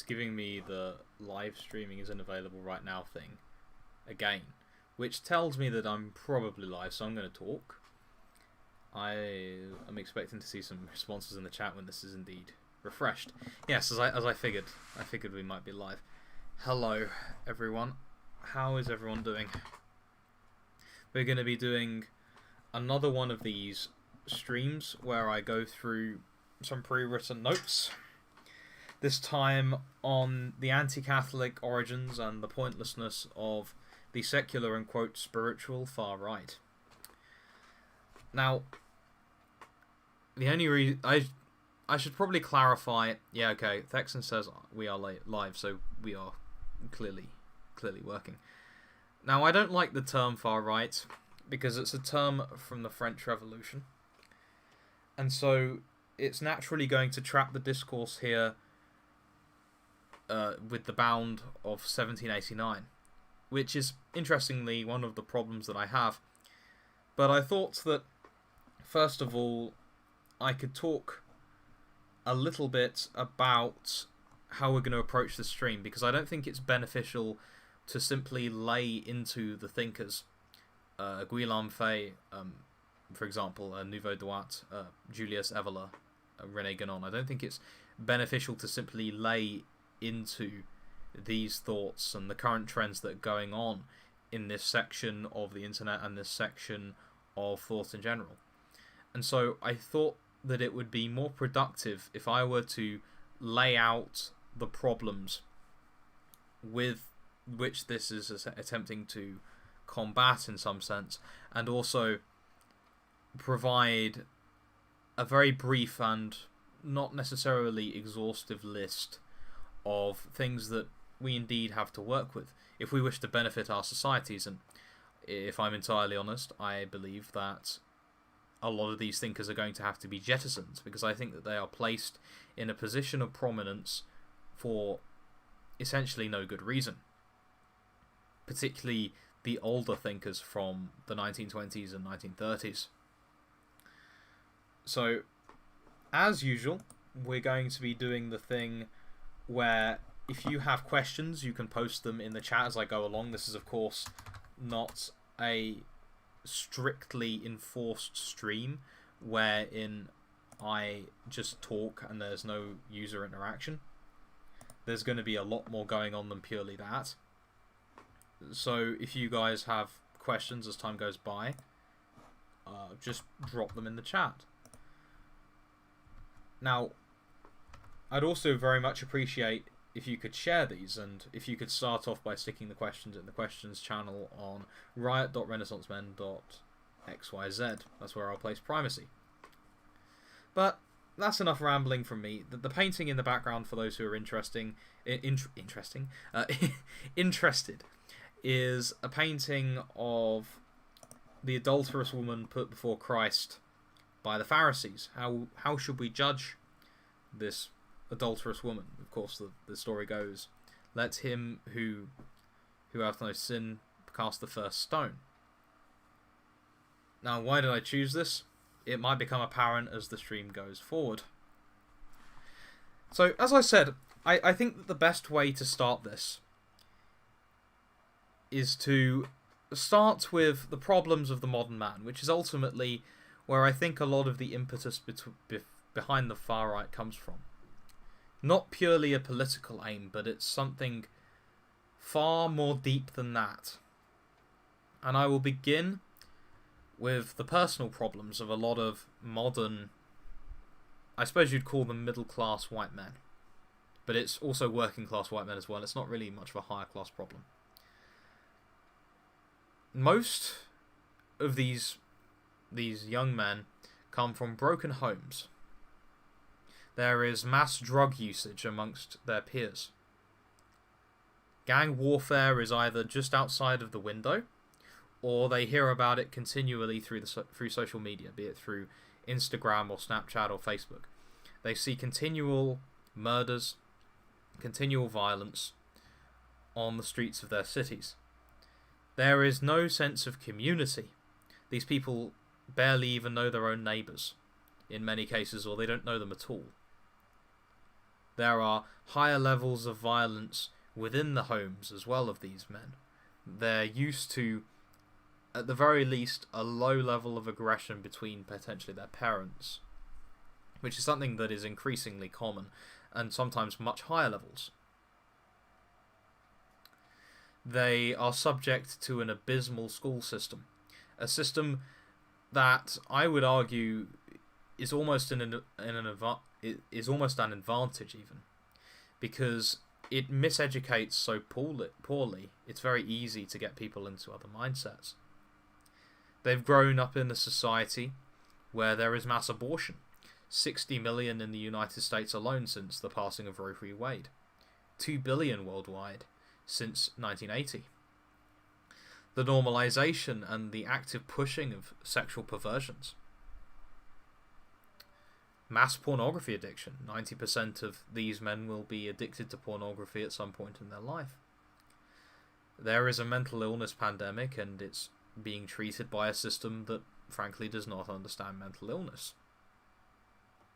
giving me the live streaming isn't available right now thing again, which tells me that I'm probably live, so I'm going to talk. I am expecting to see some responses in the chat when this is indeed refreshed. Yes, as I figured we might be live. Hello, everyone. How is everyone doing? We're going to be doing another one of these streams where I go through some pre-written notes. This time on the anti-Catholic origins and the pointlessness of the secular and quote spiritual far right. Now, the only reason I should probably clarify. Yeah, okay. Thexan says we are live, so we are clearly working. Now, I don't like the term far right because it's a term from the French Revolution, and so it's naturally going to trap the discourse here with the bound of 1789, which is interestingly one of the problems that I have. But I thought that first of all, I could talk a little bit about how we're going to approach the stream, because I don't think it's beneficial to simply lay into the thinkers, Guillaume Fay, for example, Nouveau Droit, Julius Evola, René Guénon. I don't think it's beneficial to simply lay into these thoughts and the current trends that are going on in this section of the internet and this section of thought in general. And so I thought that it would be more productive if I were to lay out the problems with which this is attempting to combat in some sense, and also provide a very brief and not necessarily exhaustive list of things that we indeed have to work with if we wish to benefit our societies. And if I'm entirely honest, I believe that a lot of these thinkers are going to have to be jettisoned, because I think that they are placed in a position of prominence for essentially no good reason. Particularly the older thinkers from the 1920s and 1930s. So, as usual, we're going to be doing the thing where if you have questions, you can post them in the chat as I go along. This is, of course, not a strictly enforced stream wherein I just talk and there's no user interaction. There's going to be a lot more going on than purely that. So if you guys have questions as time goes by, just drop them in the chat. Now, I'd also very much appreciate if you could share these, and if you could start off by sticking the questions in the questions channel on riot.renaissancemen.xyz. That's where I'll place primacy. But that's enough rambling from me. The painting in the background, for those who are interested, is a painting of the adulterous woman put before Christ by the Pharisees. How should we judge this adulterous woman? Of course, the story goes, let him who hath no sin cast the first stone. Now, why did I choose this? It might become apparent as the stream goes forward. So, as I said, I think that the best way to start this is to start with the problems of the modern man, which is ultimately where I think a lot of the impetus behind the far right comes from. Not purely a political aim, but it's something far more deep than that. And I will begin with the personal problems of a lot of modern, I suppose you'd call them middle-class white men. But it's also working-class white men as well. It's not really much of a higher-class problem. Most of these young men come from broken homes. There is mass drug usage amongst their peers. Gang warfare is either just outside of the window, or they hear about it continually through social media, be it through Instagram or Snapchat or Facebook. They see continual murders, continual violence on the streets of their cities. There is no sense of community. These people barely even know their own neighbours, in many cases, or they don't know them at all. there are higher levels of violence within the homes as well of these men. They're used to, at the very least, a low level of aggression between potentially their parents, which is something that is increasingly common, and sometimes much higher levels. They are subject to an abysmal school system, a system that I would argue is almost an advantage even, because it miseducates so poorly. It's very easy to get people into other mindsets. They've grown up in a society where there is mass abortion. 60 million in the United States alone since the passing of Roe v. Wade. 2 billion worldwide since 1980. The normalization and the active pushing of sexual perversions. Mass pornography addiction. 90% of these men will be addicted to pornography at some point in their life. There is a mental illness pandemic, and it's being treated by a system that frankly does not understand mental illness,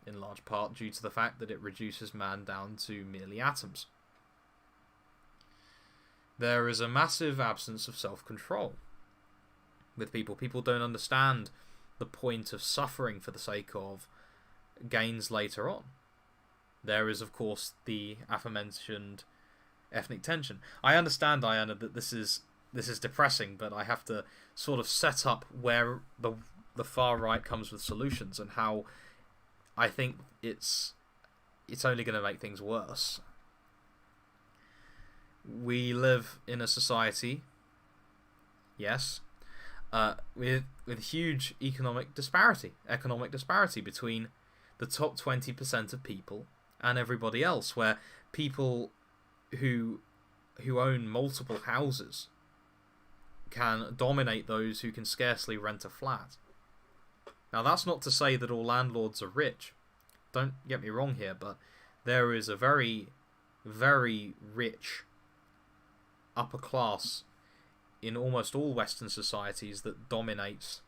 in large part due to the fact that it reduces man down to merely atoms. There is a massive absence of self-control with people. People don't understand the point of suffering for the sake of gains later on. There is, of course, the aforementioned ethnic tension. I understand, Diana, that this is depressing, but I have to sort of set up where the far right comes with solutions and how I think it's only going to make things worse. We live in a society, yes, with huge economic disparity between the top 20% of people and everybody else, where people who own multiple houses can dominate those who can scarcely rent a flat. Now, that's not to say that all landlords are rich. Don't get me wrong here, but there is a very, very rich upper class in almost all Western societies that dominates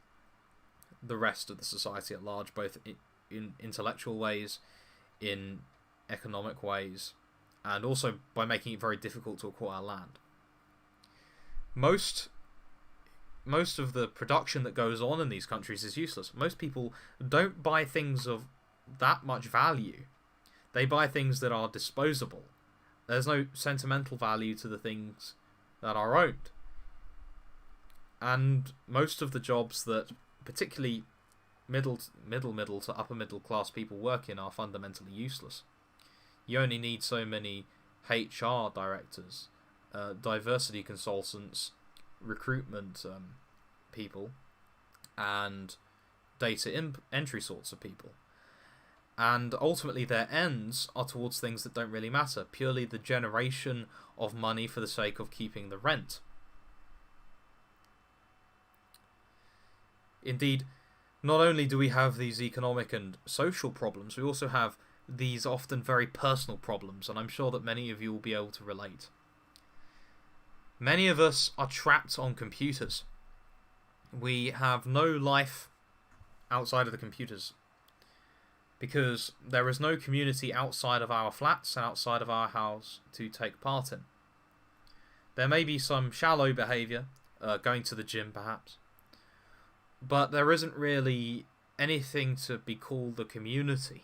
the rest of the society at large, both in intellectual ways, in economic ways, and also by making it very difficult to acquire land. Most of the production that goes on in these countries is useless. Most people don't buy things of that much value. They buy things that are disposable. There's no sentimental value to the things that are owned. And most of the jobs that particularly middle to upper middle class people work in are fundamentally useless. You only need so many HR directors, diversity consultants, recruitment people, and data entry sorts of people. And ultimately their ends are towards things that don't really matter, purely the generation of money for the sake of keeping the rent. Indeed, not only do we have these economic and social problems, we also have these often very personal problems, and I'm sure that many of you will be able to relate. Many of us are trapped on computers. We have no life outside of the computers, because there is no community outside of our flats and outside of our house to take part in. There may be some shallow behaviour, going to the gym perhaps, but there isn't really anything to be called a community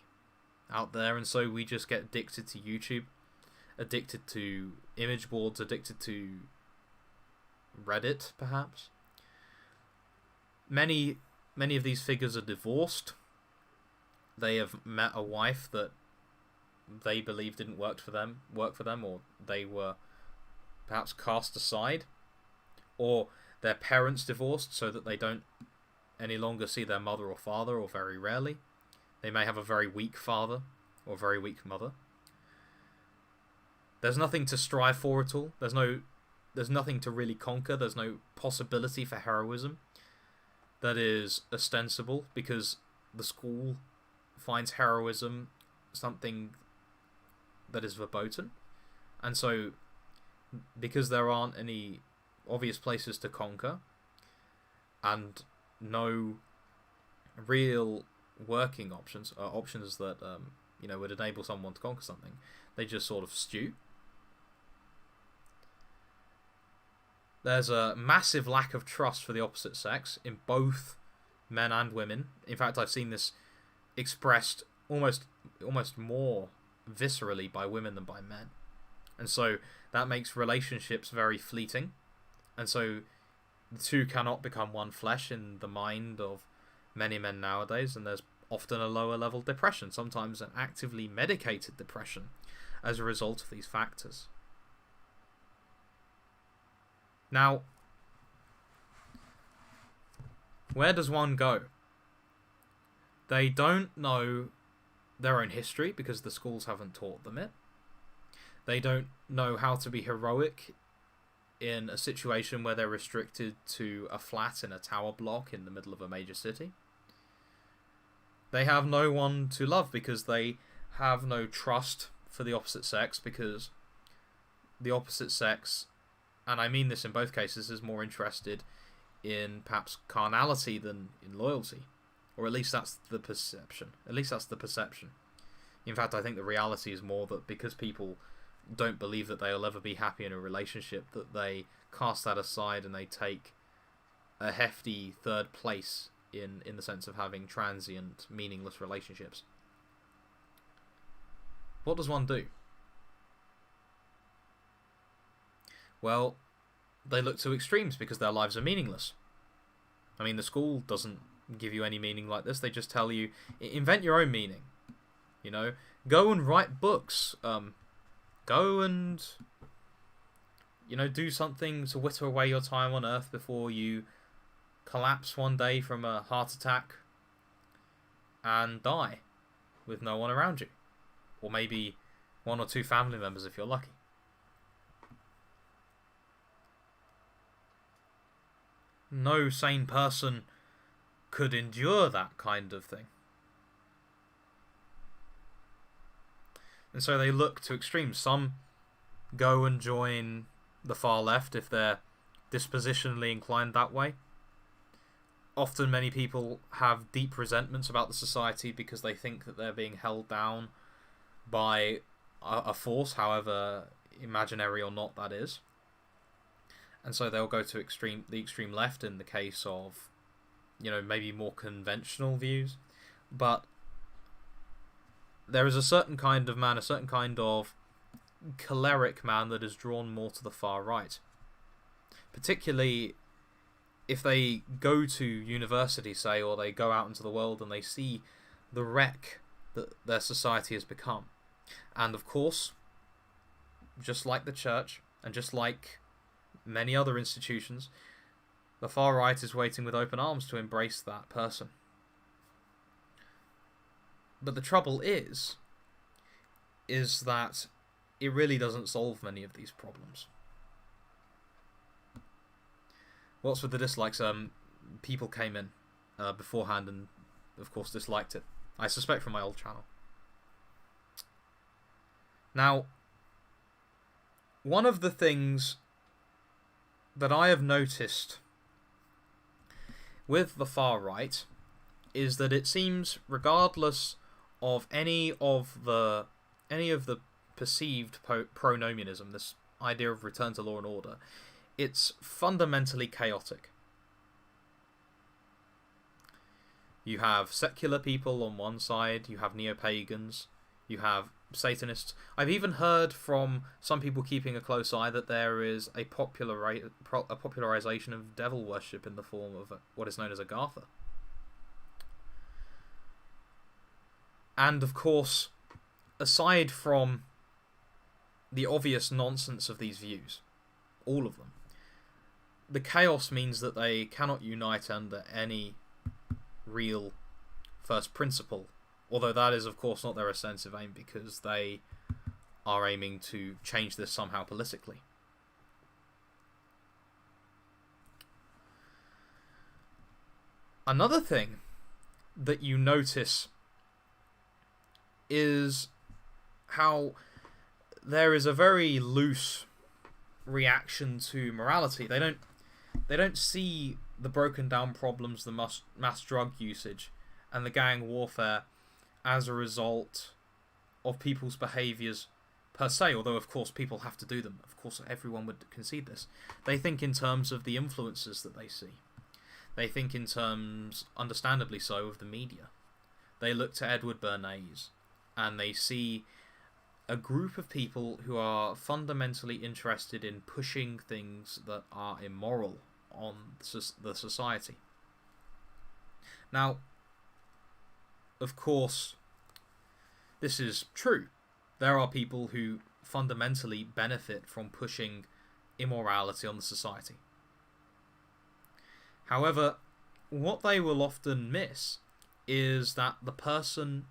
out there, and so we just get addicted to YouTube, addicted to image boards, addicted to Reddit perhaps. Many of these figures are divorced. They have met a wife that they believe didn't work for them, or they were perhaps cast aside, or their parents divorced so that they don't any longer see their mother or father, or very rarely. They may have a very weak father or very weak mother. There's nothing to strive for at all. There's nothing to really conquer. There's no possibility for heroism that is ostensible, because the school finds heroism something that is verboten. And so, because there aren't any obvious places to conquer, and no real working options that would enable someone to conquer something. They just sort of stew. There's a massive lack of trust for the opposite sex in both men and women. In fact, I've seen this expressed almost more viscerally by women than by men. And so that makes relationships very fleeting. And so the two cannot become one flesh in the mind of many men nowadays, and there's often a lower level depression, sometimes an actively medicated depression, as a result of these factors. Now, where does one go? They don't know their own history because the schools haven't taught them it. They don't know how to be heroic in a situation where they're restricted to a flat in a tower block in the middle of a major city. They have no one to love because they have no trust for the opposite sex, because the opposite sex, and I mean this in both cases, is more interested in perhaps carnality than in loyalty. Or at least that's the perception. In fact, I think the reality is more that because people don't believe that they'll ever be happy in a relationship, that they cast that aside and they take a hefty third place in the sense of having transient, meaningless relationships. What does one do? Well, they look to extremes because their lives are meaningless. I mean, the school doesn't give you any meaning like this. They just tell you, invent your own meaning. Go and write books. Go and, do something to whitter away your time on Earth before you collapse one day from a heart attack and die with no one around you. Or maybe one or two family members if you're lucky. No sane person could endure that kind of thing. And so they look to extremes. Some go and join the far left if they're dispositionally inclined that way. Often many people have deep resentments about the society because they think that they're being held down by a force, however imaginary or not that is. And so they'll go to the extreme left in the case of, maybe more conventional views. But there is a certain kind of man, a certain kind of choleric man that is drawn more to the far right. Particularly if they go to university, say, or they go out into the world and they see the wreck that their society has become. And of course, just like the church, and just like many other institutions, the far right is waiting with open arms to embrace that person. But the trouble is that it really doesn't solve many of these problems. What's with the dislikes? People came in beforehand and, of course, disliked it. I suspect from my old channel. Now, one of the things that I have noticed with the far right is that it seems, regardless of any of the perceived pronomianism, this idea of return to law and order, it's fundamentally chaotic. You have secular people on one side, you have neo-pagans, you have Satanists. I've even heard from some people keeping a close eye that there is a popularization of devil worship in the form of what is known as Agartha. And of course, aside from the obvious nonsense of these views, all of them, the chaos means that they cannot unite under any real first principle, although that is of course not their offensive aim, because they are aiming to change this somehow politically. Another thing that you notice is how there is a very loose reaction to morality. They don't see the broken down problems, the mass drug usage and the gang warfare as a result of people's behaviours per se, although of course people have to do them. Of course everyone would concede this. They think in terms of the influences that they see. They think in terms, understandably so, of the media. They look to Edward Bernays and they see a group of people who are fundamentally interested in pushing things that are immoral on the society. Now, of course, this is true. There are people who fundamentally benefit from pushing immorality on the society. However, what they will often miss is that the person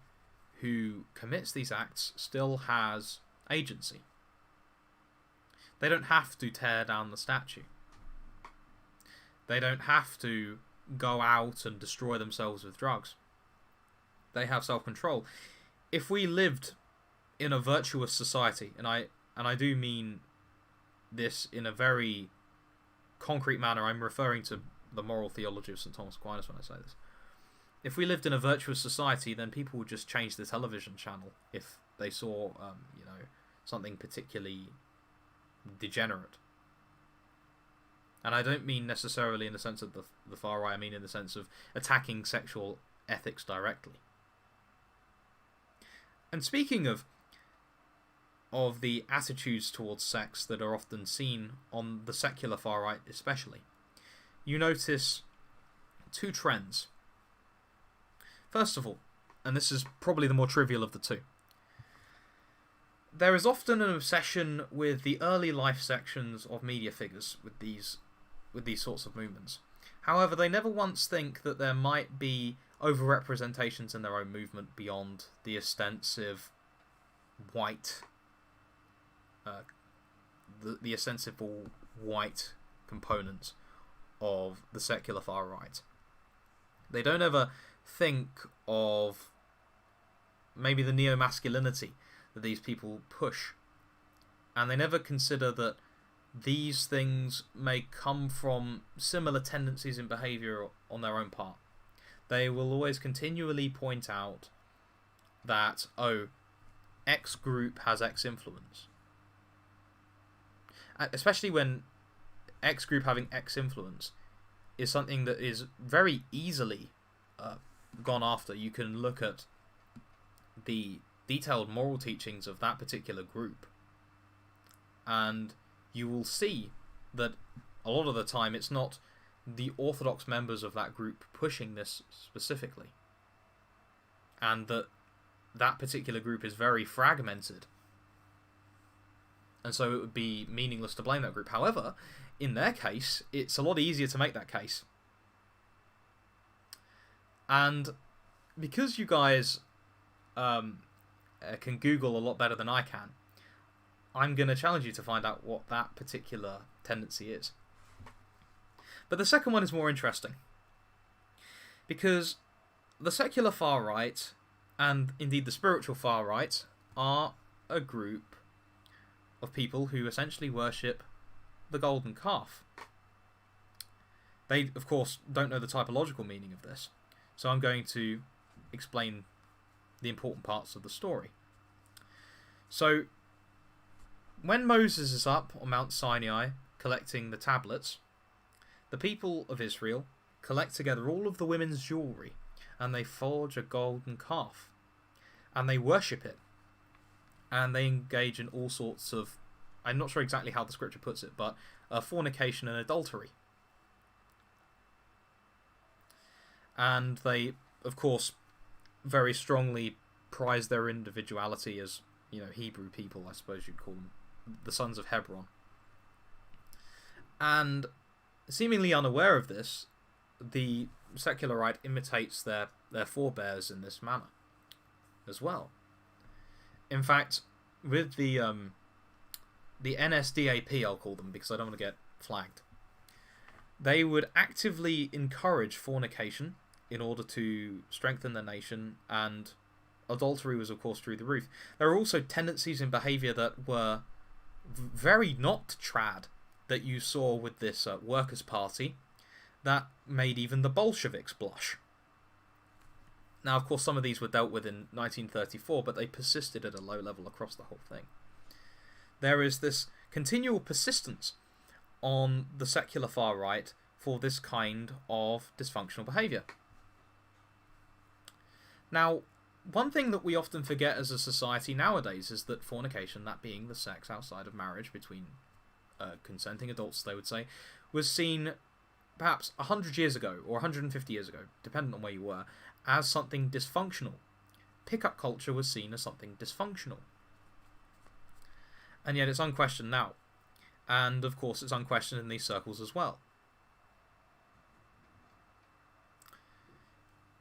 who commits these acts still has agency. They don't have to tear down the statue. They don't have to go out and destroy themselves with drugs. They have self-control. If we lived in a virtuous society, and I do mean this in a very concrete manner, I'm referring to the moral theology of St. Thomas Aquinas when I say this. If we lived in a virtuous society, then people would just change the television channel if they saw, something particularly degenerate. And I don't mean necessarily in the sense of the far right, I mean in the sense of attacking sexual ethics directly. And speaking of the attitudes towards sex that are often seen on the secular far right especially, you notice two trends. First of all, and this is probably the more trivial of the two, there is often an obsession with the early life sections of media figures with these sorts of movements. However, they never once think that there might be overrepresentations in their own movement beyond the ostensive white, the ostensible white component of the secular far right. They don't ever think of maybe the neo-masculinity that these people push, and they never consider that these things may come from similar tendencies in behaviour on their own part. They will always continually point out that, X group has X influence. Especially when X group having X influence is something that is very easily gone after. You can look at the detailed moral teachings of that particular group, and you will see that a lot of the time it's not the orthodox members of that group pushing this specifically, and that particular group is very fragmented, and so it would be meaningless to blame that group. However, in their case, it's a lot easier to make that case. And because you guys can Google a lot better than I can, I'm going to challenge you to find out what that particular tendency is. But the second one is more interesting, because the secular far right, and indeed the spiritual far right, are a group of people who essentially worship the golden calf. They, of course, don't know the typological meaning of this, so I'm going to explain the important parts of the story. So, when Moses is up on Mount Sinai collecting the tablets, the people of Israel collect together all of the women's jewellery, and they forge a golden calf, and they worship it, and they engage in all sorts of, I'm not sure exactly how the scripture puts it, but fornication and adultery. And they, of course, very strongly prize their individuality as, Hebrew people, I suppose you'd call them, the sons of Hebron. And seemingly unaware of this, the secular right imitates their forebears in this manner as well. In fact, with the NSDAP, I'll call them because I don't want to get flagged, they would actively encourage fornication in order to strengthen the nation, and adultery was of course through the roof. There are also tendencies in behaviour that were very not trad that you saw with this Workers' Party that made even the Bolsheviks blush. Now, of course, some of these were dealt with in 1934, but they persisted at a low level across the whole thing. There is this continual persistence on the secular far right for this kind of dysfunctional behaviour. Now, one thing that we often forget as a society nowadays is that fornication, that being the sex outside of marriage between consenting adults, they would say, was seen perhaps 100 years ago or 150 years ago, depending on where you were, as something dysfunctional. Pickup culture was seen as something dysfunctional. And yet it's unquestioned now. And of course it's unquestioned in these circles as well.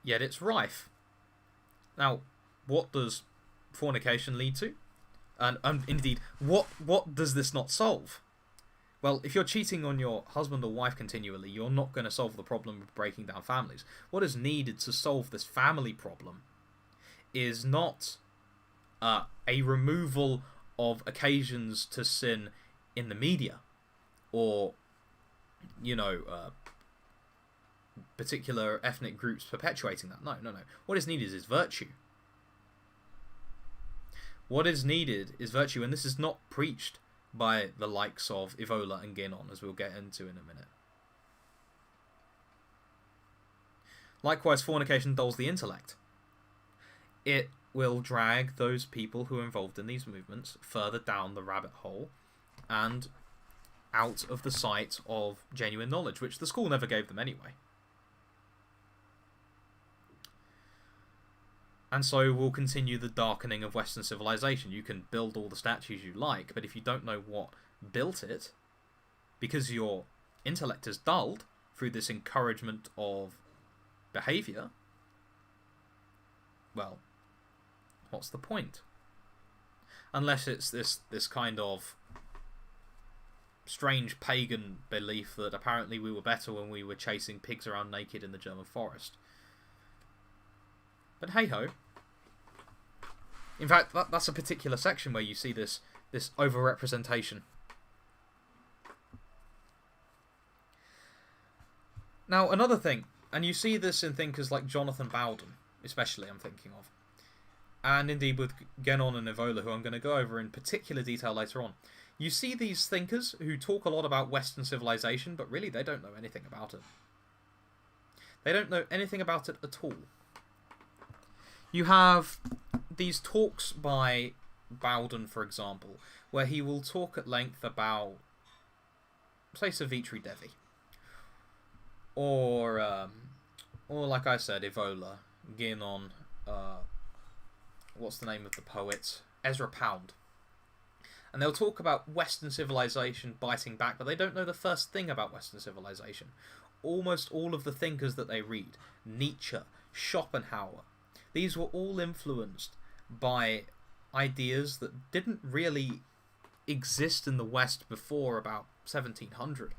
Yet it's rife. Now, what does fornication lead to? And indeed, what does this not solve? Well, if you're cheating on your husband or wife continually, you're not going to solve the problem of breaking down families. What is needed to solve this family problem is not a removal of occasions to sin in the media, or, particular ethnic groups perpetuating that. No. What is needed is virtue. What is needed is virtue, and this is not preached by the likes of Evola and Guénon, as we'll get into in a minute. Likewise, fornication dulls the intellect. It will drag those people who are involved in these movements further down the rabbit hole and out of the sight of genuine knowledge, which the school never gave them anyway. And so we'll continue the darkening of Western civilization. You can build all the statues you like, but if you don't know what built it, because your intellect is dulled through this encouragement of behaviour, well, what's the point? Unless it's this kind of strange pagan belief that apparently we were better when we were chasing pigs around naked in the German forest. But hey-ho. In fact, that's a particular section where you see this over-representation. Now, another thing, and you see this in thinkers like Jonathan Bowden, especially I'm thinking of, and indeed with Guénon and Evola, who I'm going to go over in particular detail later on. You see these thinkers who talk a lot about Western civilization, but really they don't know anything about it. They don't know anything about it at all. You have these talks by Bowden, for example, where he will talk at length about, say, Savitri Devi. Or like I said, Evola, Guénon, what's the name of the poet? Ezra Pound. And they'll talk about Western civilization biting back, but they don't know the first thing about Western civilization. Almost all of the thinkers that they read, Nietzsche, Schopenhauer, these were all influenced by ideas that didn't really exist in the West before about 1700.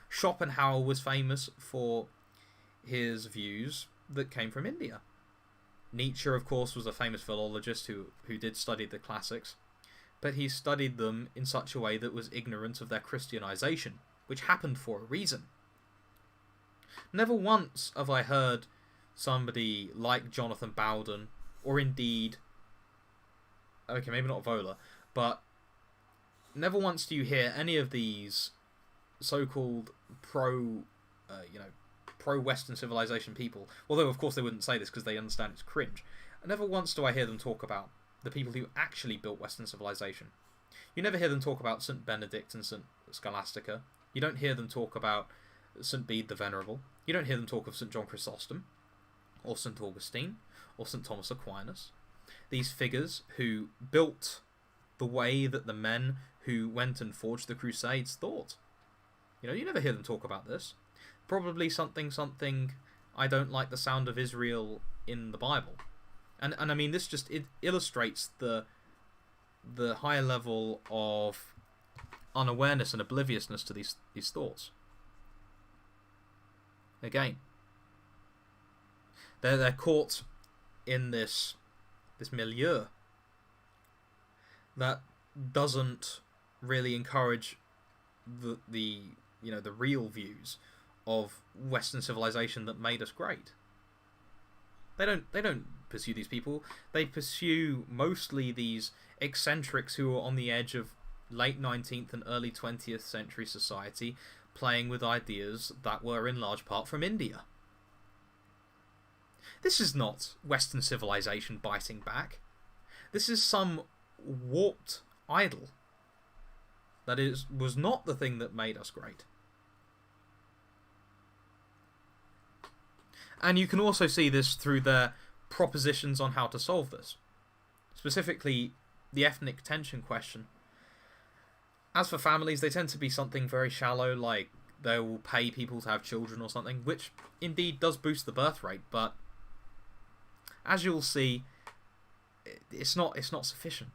Schopenhauer was famous for his views that came from India. Nietzsche, of course, was a famous philologist who did study the classics, but he studied them in such a way that was ignorant of their Christianization, which happened for a reason. Never once have I heard somebody like Jonathan Bowden, or indeed, okay, maybe not Vola, but never once do you hear any of these so-called pro-Western civilization people, although of course they wouldn't say this because they understand it's cringe. Never once do I hear them talk about the people who actually built Western civilization. You never hear them talk about St. Benedict and St. Scholastica. You don't hear them talk about St. Bede the Venerable. You don't hear them talk of St. John Chrysostom, or St. Augustine, or St. Thomas Aquinas. These figures who built the way that the men who went and forged the Crusades thought. You never hear them talk about this. Probably something, I don't like the sound of Israel in the Bible. And I mean, this just illustrates the high level of unawareness and obliviousness to these thoughts. Again, they're caught in this milieu that doesn't really encourage the real views of Western civilization that made us great. They don't pursue these people. They pursue mostly these eccentrics who are on the edge of late 19th and early 20th century society, playing with ideas that were in large part from India. This is not Western civilization biting back. This is some warped idol that was not the thing that made us great. And you can also see this through their propositions on how to solve this. Specifically, the ethnic tension question. As for families, they tend to be something very shallow, like they will pay people to have children or something, which indeed does boost the birth rate, but as you'll see, it's not sufficient.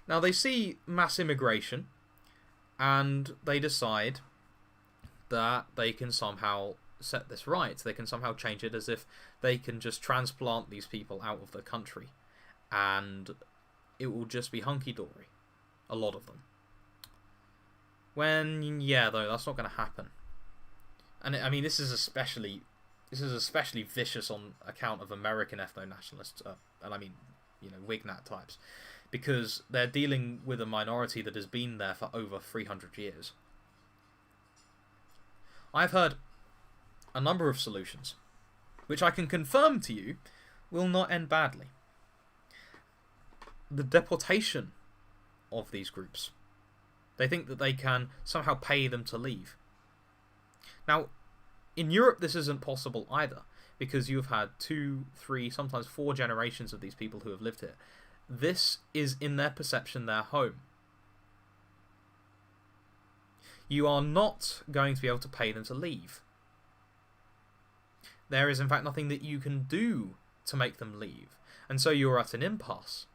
Now they see mass immigration, and they decide that they can somehow set this right. They can somehow change it, as if they can just transplant these people out of the country, and it will just be hunky-dory. A lot of them. When, yeah, though, that's not going to happen. And I mean, this is especially vicious on account of American ethno-nationalists, and I mean, Wignat types, because they're dealing with a minority that has been there for over 300 years. I've heard a number of solutions, which I can confirm to you will not end badly. The deportation of these groups. They think that they can somehow pay them to leave. Now, in Europe this isn't possible either, because you've had 2, 3, sometimes 4 generations of these people who have lived here. This is, in their perception, their home. You are not going to be able to pay them to leave. There is in fact nothing that you can do to make them leave, and so you're at an impasse.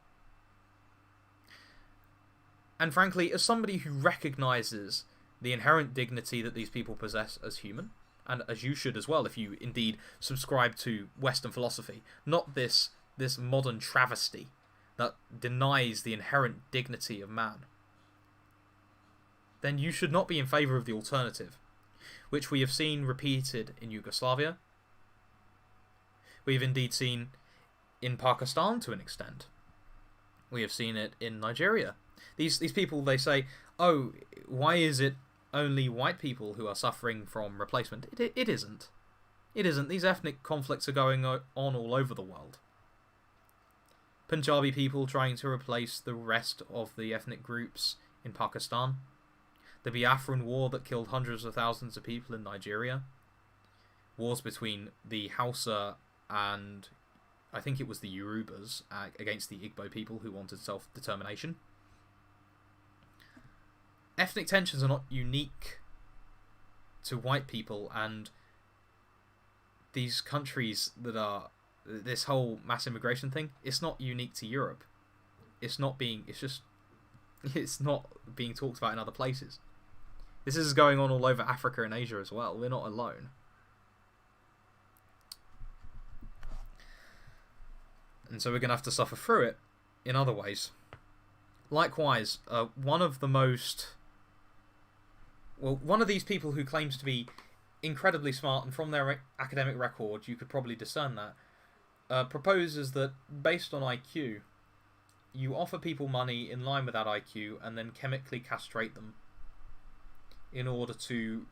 And frankly, as somebody who recognises the inherent dignity that these people possess as human, and as you should as well if you indeed subscribe to Western philosophy, not this modern travesty that denies the inherent dignity of man, then you should not be in favour of the alternative, which we have seen repeated in Yugoslavia. We have indeed seen in Pakistan to an extent. We have seen it in Nigeria. These people, they say, oh, why is it only white people who are suffering from replacement? It isn't. It isn't. These ethnic conflicts are going on all over the world. Punjabi people trying to replace the rest of the ethnic groups in Pakistan. The Biafran War that killed hundreds of thousands of people in Nigeria. Wars between the Hausa and, I think it was the Yorubas, against the Igbo people who wanted self-determination. Ethnic tensions are not unique to white people, and these countries that are this whole mass immigration thing, it's not unique to Europe. It's not being talked about in other places. This is going on all over Africa and Asia as well. We're not alone. And so we're going to have to suffer through it in other ways. Likewise, one of these people who claims to be incredibly smart, and from their academic record you could probably discern that, proposes that based on IQ, you offer people money in line with that IQ and then chemically castrate them in order to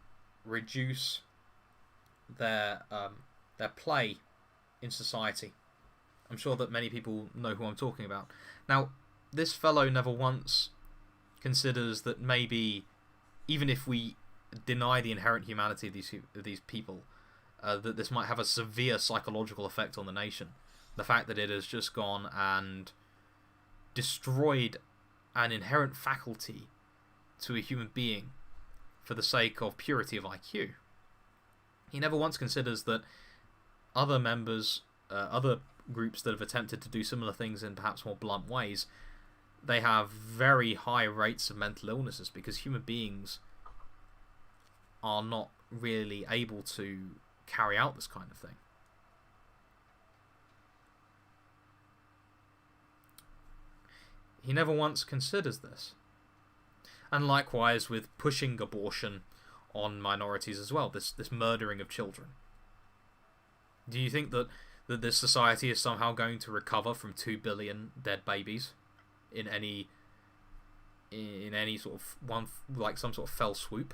reduce their play in society. I'm sure that many people know who I'm talking about. Now, this fellow never once considers that maybe, even if we deny the inherent humanity of these people, that this might have a severe psychological effect on the nation. The fact that it has just gone and destroyed an inherent faculty to a human being for the sake of purity of IQ. He never once considers that other members, other groups that have attempted to do similar things in perhaps more blunt ways, they have very high rates of mental illnesses because human beings are not really able to carry out this kind of thing. He never once considers this. And likewise with pushing abortion on minorities as well, this murdering of children. Do you think that this society is somehow going to recover from 2 billion dead babies in any sort of one, like some sort of fell swoop?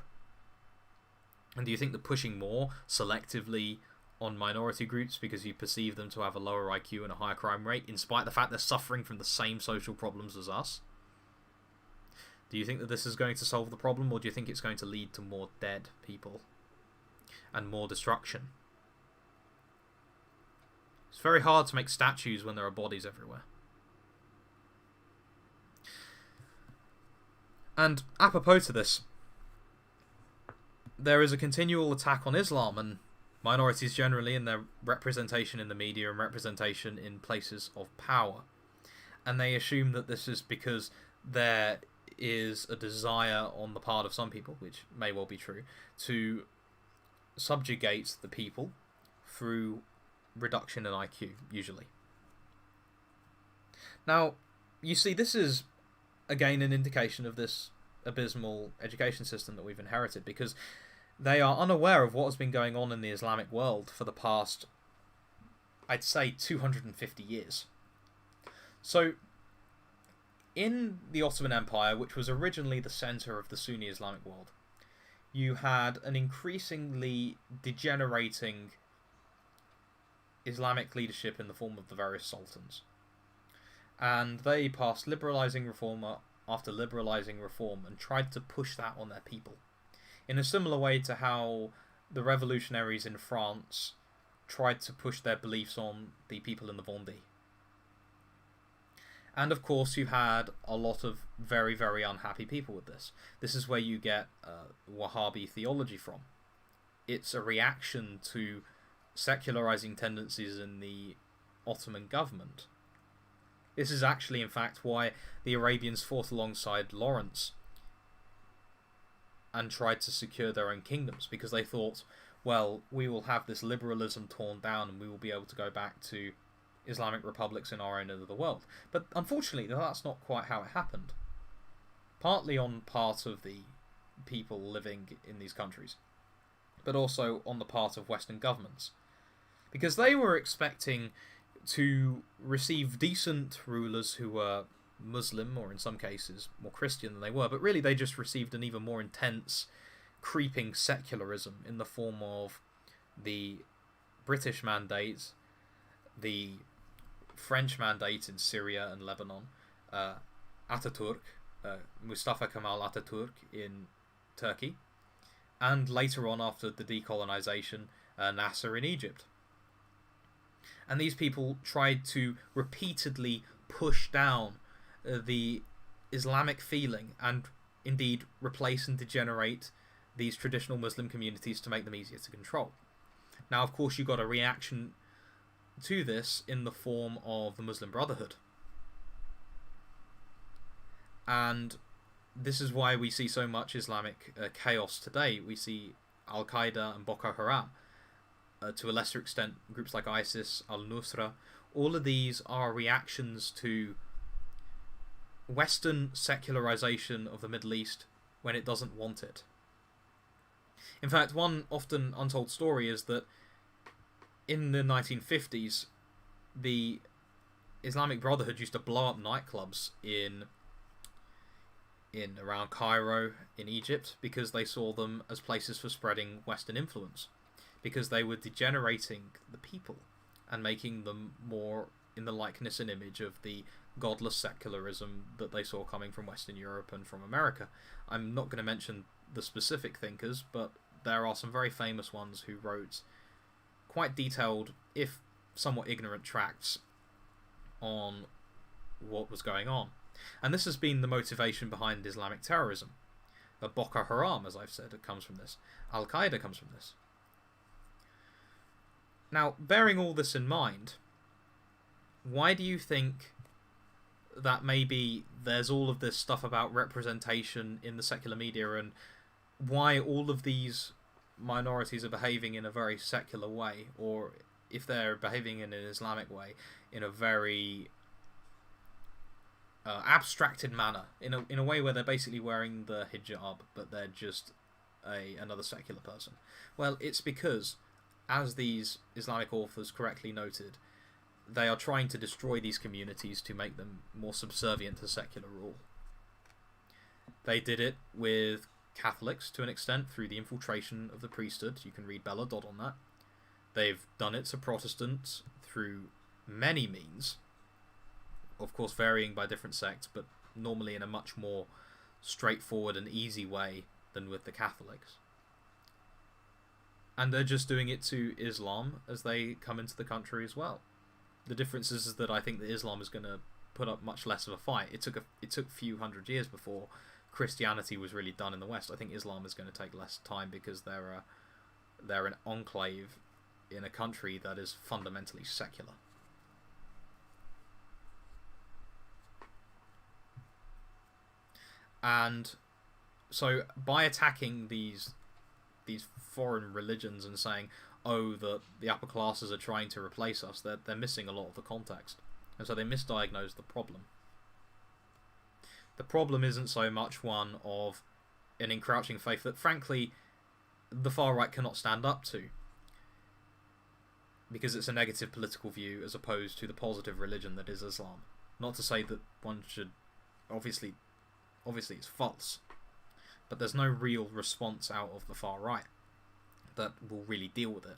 And do you think that pushing more selectively on minority groups because you perceive them to have a lower IQ and a higher crime rate, in spite of the fact they're suffering from the same social problems as us? Do you think that this is going to solve the problem, or do you think it's going to lead to more dead people and more destruction? It's very hard to make statues when there are bodies everywhere. And apropos to this, there is a continual attack on Islam and minorities generally in their representation in the media and representation in places of power. And they assume that this is because there is a desire on the part of some people, which may well be true, to subjugate the people through reduction in IQ, usually. Now, you see, this is, again, an indication of this abysmal education system that we've inherited, because they are unaware of what has been going on in the Islamic world for the past, I'd say, 250 years. So, in the Ottoman Empire, which was originally the centre of the Sunni Islamic world, you had an increasingly degenerating Islamic leadership in the form of the various sultans. And they passed liberalising reform after liberalising reform and tried to push that on their people, in a similar way to how the revolutionaries in France tried to push their beliefs on the people in the Vendée. And of course you had a lot of very, very unhappy people with this. This is where you get Wahhabi theology from. It's a reaction to secularizing tendencies in the Ottoman government. This is actually, in fact, why the Arabians fought alongside Lawrence and tried to secure their own kingdoms, because they thought, well, we will have this liberalism torn down and we will be able to go back to Islamic republics in our own end of the world. But unfortunately, that's not quite how it happened. Partly on part of the people living in these countries, but also on the part of Western governments. Because they were expecting to receive decent rulers who were Muslim, or in some cases more Christian than they were, but really they just received an even more intense, creeping secularism in the form of the British mandate, the French mandate in Syria and Lebanon, Ataturk, Mustafa Kemal Ataturk in Turkey, and later on, after the decolonization, Nasser in Egypt. And these people tried to repeatedly push down the Islamic feeling and indeed replace and degenerate these traditional Muslim communities to make them easier to control. Now, of course, you got a reaction to this in the form of the Muslim Brotherhood. And this is why we see so much Islamic chaos today. We see Al-Qaeda and Boko Haram, to a lesser extent groups like ISIS, Al-Nusra. All of these are reactions to Western secularization of the Middle East when it doesn't want it. In fact, one often untold story is that in the 1950s, the Islamic Brotherhood used to blow up nightclubs in around Cairo in Egypt because they saw them as places for spreading Western influence, because they were degenerating the people and making them more in the likeness and image of the godless secularism that they saw coming from Western Europe and from America. I'm not going to mention the specific thinkers, but there are some very famous ones who wrote quite detailed, if somewhat ignorant, tracts on what was going on. And this has been the motivation behind Islamic terrorism. Boko Haram, as I've said, it comes from this. Al-Qaeda comes from this. Now, bearing all this in mind, why do you think that maybe there's all of this stuff about representation in the secular media, and why all of these minorities are behaving in a very secular way, or if they're behaving in an Islamic way, in a very abstracted manner, in a way where they're basically wearing the hijab, but they're just another secular person? Well, it's because as these Islamic authors correctly noted, they are trying to destroy these communities to make them more subservient to secular rule. They did it with Catholics to an extent through the infiltration of the priesthood. You can read Bella Dodd on that. They've done it to Protestants through many means, of course varying by different sects, but normally in a much more straightforward and easy way than with the Catholics. And they're just doing it to Islam as they come into the country as well. The difference is that I think that Islam is going to put up much less of a fight. It took a few hundred years before Christianity was really done in the West. I think Islam is going to take less time because they're an enclave in a country that is fundamentally secular. And so by attacking these foreign religions and saying, oh, the upper classes are trying to replace us, they're missing a lot of the context. And so they misdiagnose the problem. The problem isn't so much one of an encroaching faith that, frankly, the far right cannot stand up to, because it's a negative political view as opposed to the positive religion that is Islam. Not to say that one should... Obviously it's false, but there's no real response out of the far right that will really deal with it.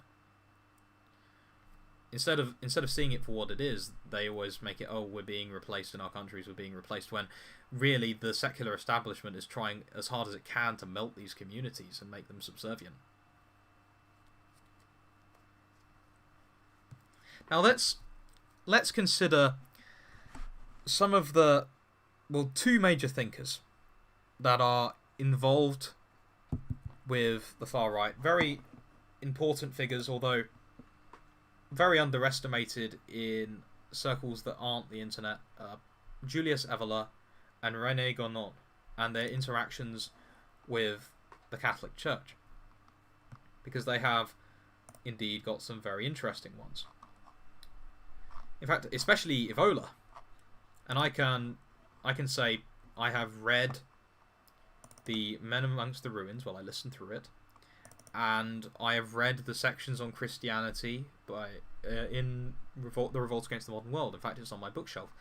Instead of seeing it for what it is, they always make it, oh, we're being replaced in our countries, we're being replaced, when really the secular establishment is trying as hard as it can to melt these communities and make them subservient. Now let's consider some of the, well, two major thinkers that are involved with the far right. Very important figures, although very underestimated in circles that aren't the internet. Julius Evola and René Gonon, and their interactions with the Catholic Church, because they have indeed got some very interesting ones. In fact, especially Evola. And I can say I have read the Men Amongst the Ruins while I listened through it, and I have read the sections on Christianity in the Revolt Against the Modern World. In fact, it's on my bookshelf,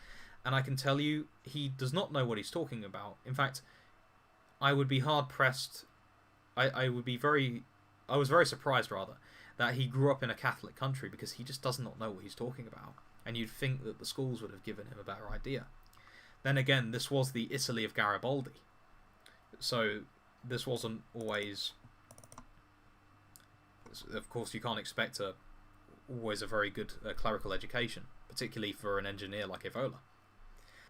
and I can tell you he does not know what he's talking about. In fact, I would be hard pressed. I was very surprised rather that he grew up in a Catholic country, because he just does not know what he's talking about, and you'd think that the schools would have given him a better idea. Then again, this was the Italy of Garibaldi, so this wasn't always... Of course, you can't expect always a very good clerical education, particularly for an engineer like Evola.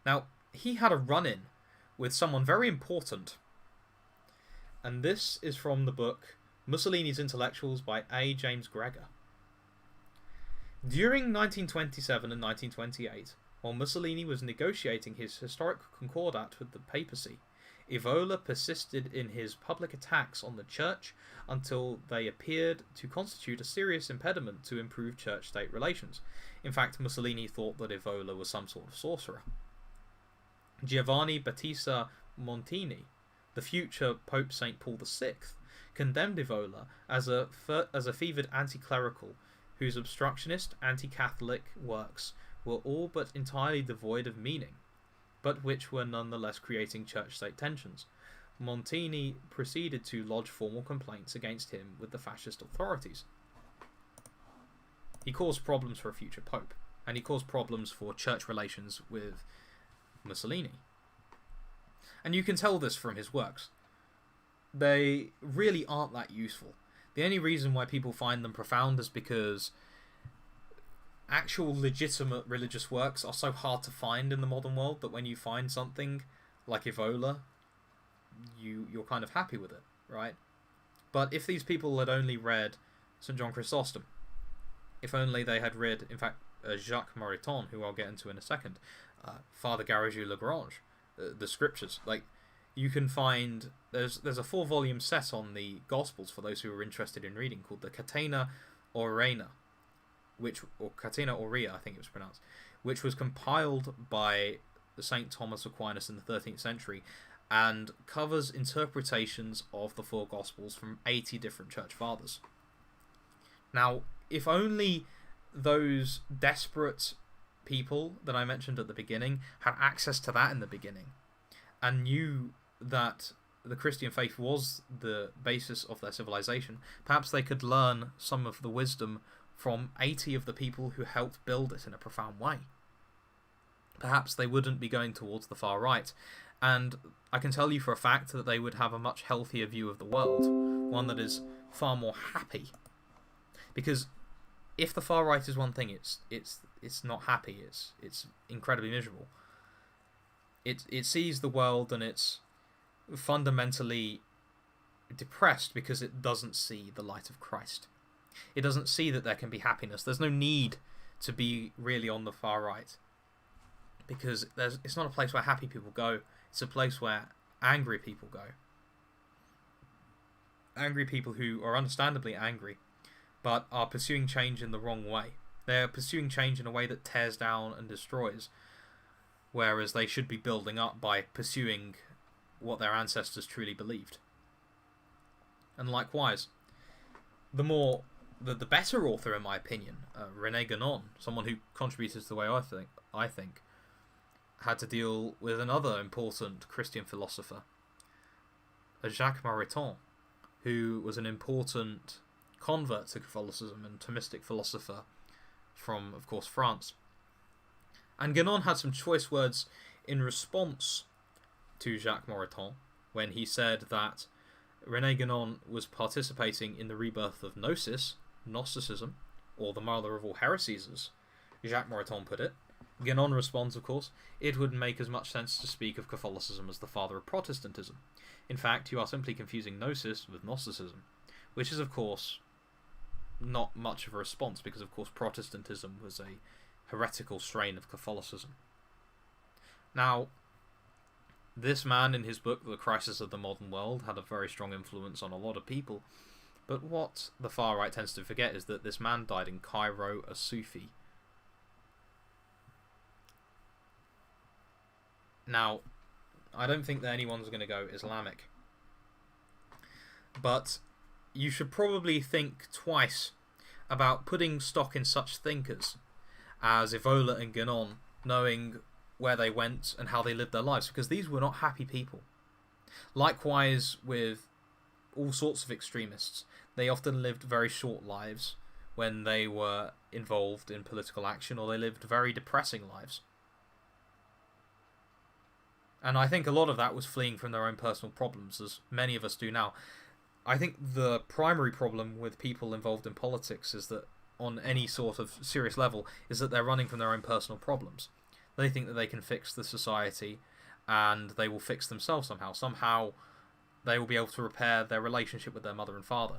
Now, he had a run-in with someone very important, and this is from the book Mussolini's Intellectuals by A. James Gregor. During 1927 and 1928, while Mussolini was negotiating his historic concordat with the papacy, Evola persisted in his public attacks on the church until they appeared to constitute a serious impediment to improved church-state relations. In fact, Mussolini thought that Evola was some sort of sorcerer. Giovanni Battista Montini, the future Pope St. Paul VI, condemned Evola as a fevered anti-clerical whose obstructionist, anti-Catholic works were all but entirely devoid of meaning, but which were nonetheless creating church-state tensions. Montini proceeded to lodge formal complaints against him with the fascist authorities. He caused problems for a future pope, and he caused problems for church relations with Mussolini. And you can tell this from his works. They really aren't that useful. The only reason why people find them profound is because actual legitimate religious works are so hard to find in the modern world that when you find something like Evola, you're kind of happy with it, right? But if these people had only read St. John Chrysostom, if only they had read, in fact, Jacques Maritain, who I'll get into in a second, Father Garrigou Lagrange, the scriptures, like, you can find there's a 4-volume set on the Gospels for those who are interested in reading, called the Catena Aureana, or Catena Aurea, I think it was pronounced, which was compiled by St. Thomas Aquinas in the 13th century, and covers interpretations of the 4 Gospels from 80 different church fathers. Now, if only those desperate people that I mentioned at the beginning had access to that in the beginning and knew that the Christian faith was the basis of their civilization, perhaps they could learn some of the wisdom from 80 of the people who helped build it in a profound way. Perhaps they wouldn't be going towards the far right, and I can tell you for a fact that they would have a much healthier view of the world, one that is far more happy. Because if the far right is one thing, it's not happy. It's incredibly miserable. It sees the world and it's fundamentally depressed because it doesn't see the light of Christ. It doesn't see that there can be happiness. There's no need to be really on the far right, because it's not a place where happy people go. It's a place where angry people go. Angry people who are understandably angry, but are pursuing change in the wrong way. They're pursuing change in a way that tears down and destroys, whereas they should be building up by pursuing what their ancestors truly believed. And likewise, the better author, in my opinion, René Guénon, someone who contributed to the way I think, had to deal with another important Christian philosopher, Jacques Maritain, who was an important convert to Catholicism and Thomistic philosopher from, of course, France. And Guénon had some choice words in response to Jacques Maritain when he said that René Guénon was participating in the rebirth of Gnosis, Gnosticism, or the mother of all heresies, as Jacques Maritain put it. Guénon responds, of course, it would make as much sense to speak of Catholicism as the father of Protestantism. In fact, you are simply confusing Gnosis with Gnosticism, which is, of course, not much of a response, because, of course, Protestantism was a heretical strain of Catholicism. Now, this man, in his book, The Crisis of the Modern World, had a very strong influence on a lot of people, but what the far right tends to forget is that this man died in Cairo, a Sufi. Now, I don't think that anyone's going to go Islamic, but you should probably think twice about putting stock in such thinkers as Evola and Guénon, knowing where they went and how they lived their lives, because these were not happy people. Likewise with all sorts of extremists, they often lived very short lives when they were involved in political action, or they lived very depressing lives. And I think a lot of that was fleeing from their own personal problems, as many of us do now. I think the primary problem with people involved in politics is that, on any sort of serious level, is that they're running from their own personal problems. They think that they can fix the society and they will fix themselves somehow. Somehow they will be able to repair their relationship with their mother and father.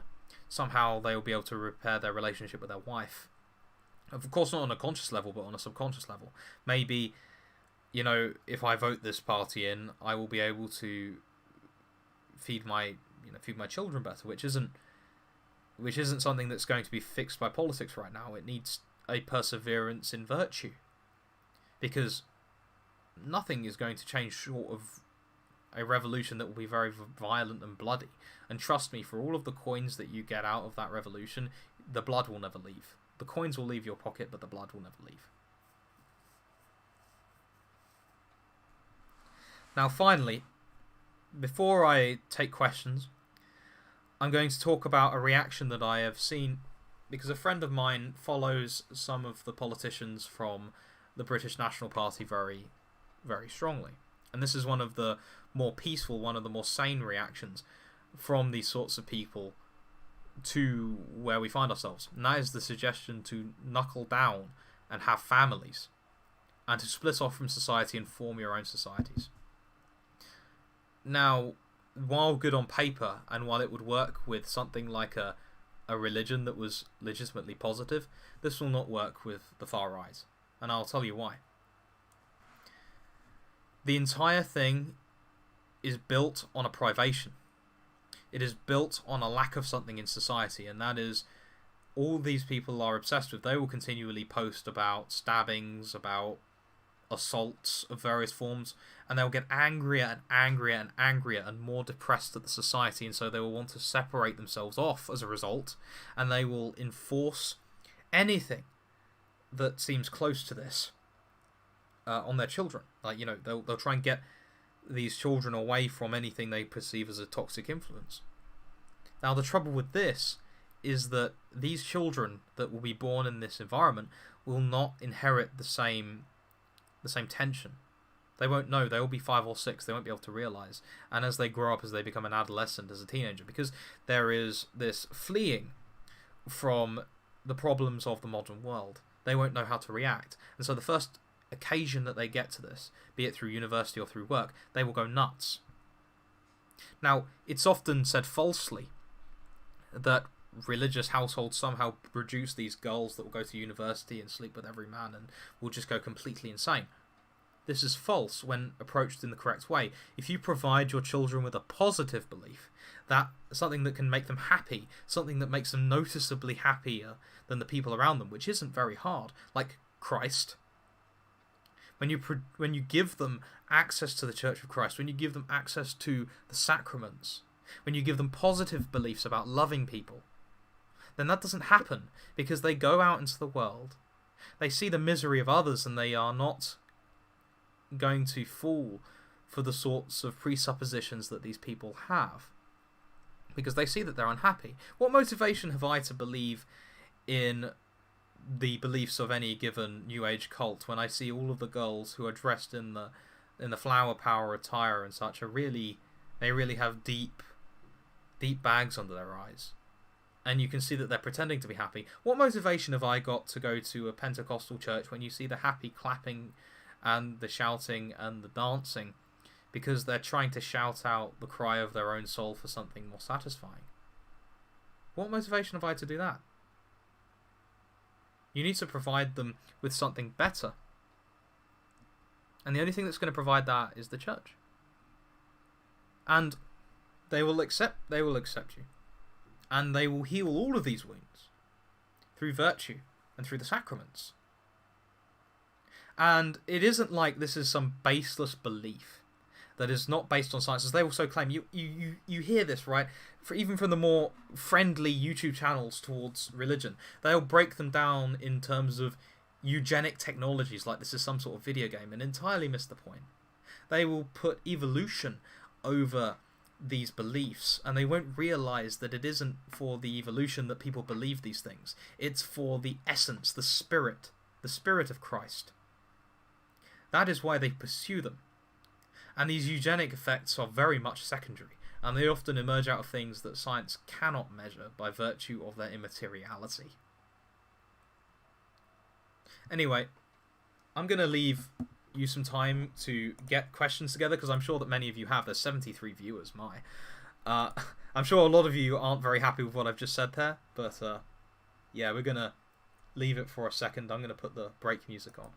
Somehow they will be able to repair their relationship with their wife. Of course, not on a conscious level, but on a subconscious level. Maybe, if I vote this party in, I will be able to feed my children better, which isn't something that's going to be fixed by politics right now. It needs a perseverance in virtue, because nothing is going to change short of a revolution that will be very violent and bloody. And trust me, for all of the coins that you get out of that revolution, the blood will never leave. The coins will leave your pocket, but the blood will never leave. Now, finally, before I take questions, I'm going to talk about a reaction that I have seen, because a friend of mine follows some of the politicians from the British National Party very, very strongly. And this is one of the more peaceful, one of the more sane reactions from these sorts of people to where we find ourselves. And that is the suggestion to knuckle down and have families, and to split off from society and form your own societies. Now, while good on paper, and while it would work with something like a religion that was legitimately positive, this will not work with the far right. And I'll tell you why. The entire thing is built on a privation. It is built on a lack of something in society, and that is, all these people are obsessed with. They will continually post about stabbings, about assaults of various forms, and they'll get angrier and angrier and angrier and more depressed at the society, and so they will want to separate themselves off as a result, and they will enforce anything that seems close to this on their children. Like, you know, they'll try and get these children away from anything they perceive as a toxic influence. Now, the trouble with this is that these children that will be born in this environment will not inherit the same tension. They won't know. They will be 5 or 6. They won't be able to realize. And as they grow up, as they become an adolescent, as a teenager, because there is this fleeing from the problems of the modern world, they won't know how to react. And so the first occasion that they get to this, be it through university or through work, they will go nuts. Now, it's often said falsely that religious households somehow produce these girls that will go to university and sleep with every man and will just go completely insane. This is false when approached in the correct way. If you provide your children with a positive belief, that something that can make them happy, something that makes them noticeably happier than the people around them, which isn't very hard, like Christ. When you give them access to the Church of Christ, when you give them access to the sacraments, when you give them positive beliefs about loving people, then that doesn't happen, because they go out into the world, they see the misery of others, and they are not going to fall for the sorts of presuppositions that these people have, because they see that they're unhappy. What motivation have I to believe in the beliefs of any given New Age cult when I see all of the girls who are dressed in the flower power attire and such they really have deep bags under their eyes, and you can see that they're pretending to be happy? What motivation have I got to go to a Pentecostal church when you see the happy clapping and the shouting and the dancing, because they're trying to shout out the cry of their own soul for something more satisfying? What motivation have I to do that? You need to provide them with something better. And the only thing that's going to provide that is the church. And they will accept you. And they will heal all of these wounds through virtue and through the sacraments. And it isn't like this is some baseless belief that is not based on science, as they also claim. You hear this, right? Even from the more friendly YouTube channels towards religion, they'll break them down in terms of eugenic technologies, like this is some sort of video game, and entirely miss the point. They will put evolution over these beliefs, and they won't realize that it isn't for the evolution that people believe these things. It's for the essence, the spirit of Christ. That is why they pursue them. And these eugenic effects are very much secondary, and they often emerge out of things that science cannot measure by virtue of their immateriality. Anyway, I'm going to leave you some time to get questions together, because I'm sure that many of you have. There's 73 viewers, I'm sure a lot of you aren't very happy with what I've just said there, but yeah, we're going to leave it for a second. I'm going to put the break music on.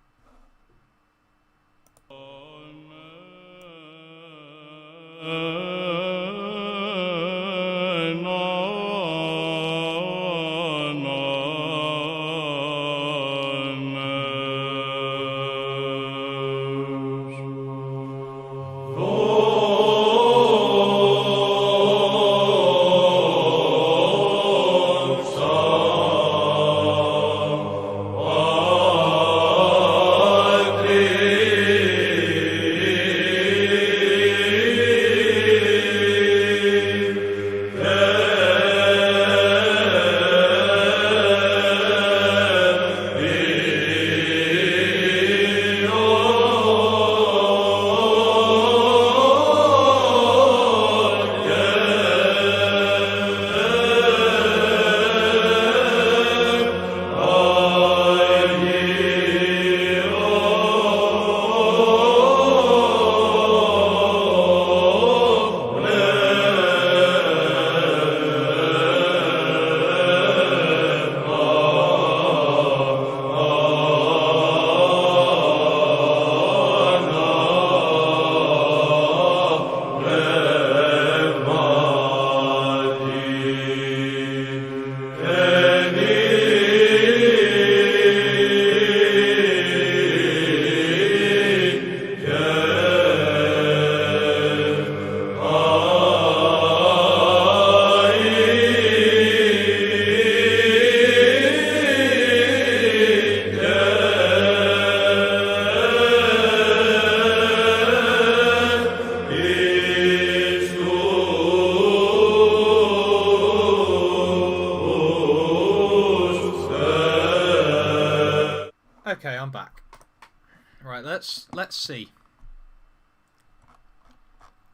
let's see.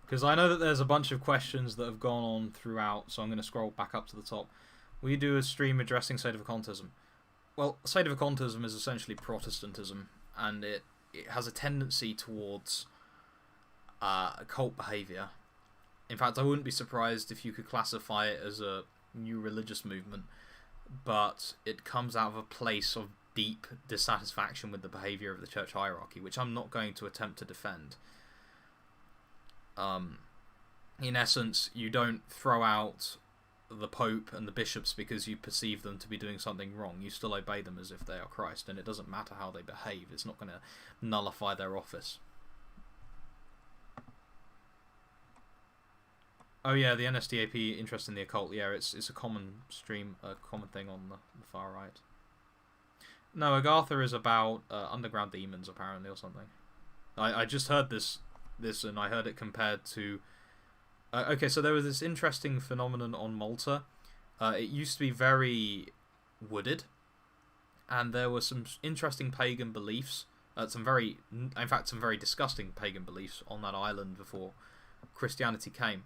Because I know that there's a bunch of questions that have gone on throughout, so I'm going to scroll back up to the top. We do a stream addressing sedevacantism. Well, sedevacantism is essentially Protestantism, and it has a tendency towards cult behaviour. In fact, I wouldn't be surprised if you could classify it as a new religious movement, but it comes out of a place of deep dissatisfaction with the behaviour of the church hierarchy, which I'm not going to attempt to defend. In essence, you don't throw out the Pope and the bishops because you perceive them to be doing something wrong. You still obey them as if they are Christ, and it doesn't matter how they behave. It's not going to nullify their office. Oh yeah, the NSDAP interest in the occult. Yeah, it's a common thing on the far right. No, Agartha is about underground demons apparently or something. I just heard this and I heard it compared to. Okay, so there was this interesting phenomenon on Malta. It used to be very wooded, and there were some interesting pagan beliefs. Some very disgusting pagan beliefs on that island before Christianity came.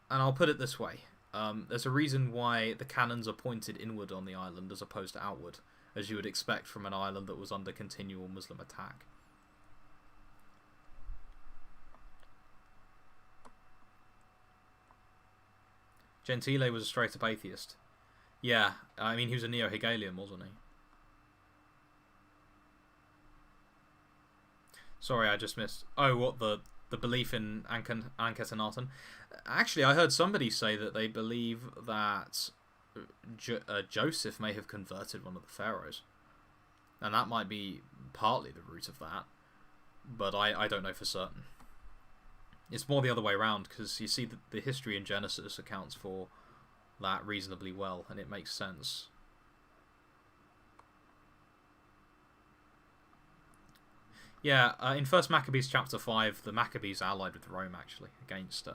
And I'll put it this way. There's a reason why the cannons are pointed inward on the island as opposed to outward, as you would expect from an island that was under continual Muslim attack. Gentile was a straight-up atheist. Yeah, I mean, he was a neo-Hegelian, wasn't he? Sorry, I just missed. Oh, what, the belief in Ankhesenaten? Actually, I heard somebody say that they believe that Joseph may have converted one of the pharaohs. And that might be partly the root of that. But I don't know for certain. It's more the other way around, because you see that the history in Genesis accounts for that reasonably well, and it makes sense. Yeah, in 1 Maccabees chapter 5, the Maccabees allied with Rome, actually, against...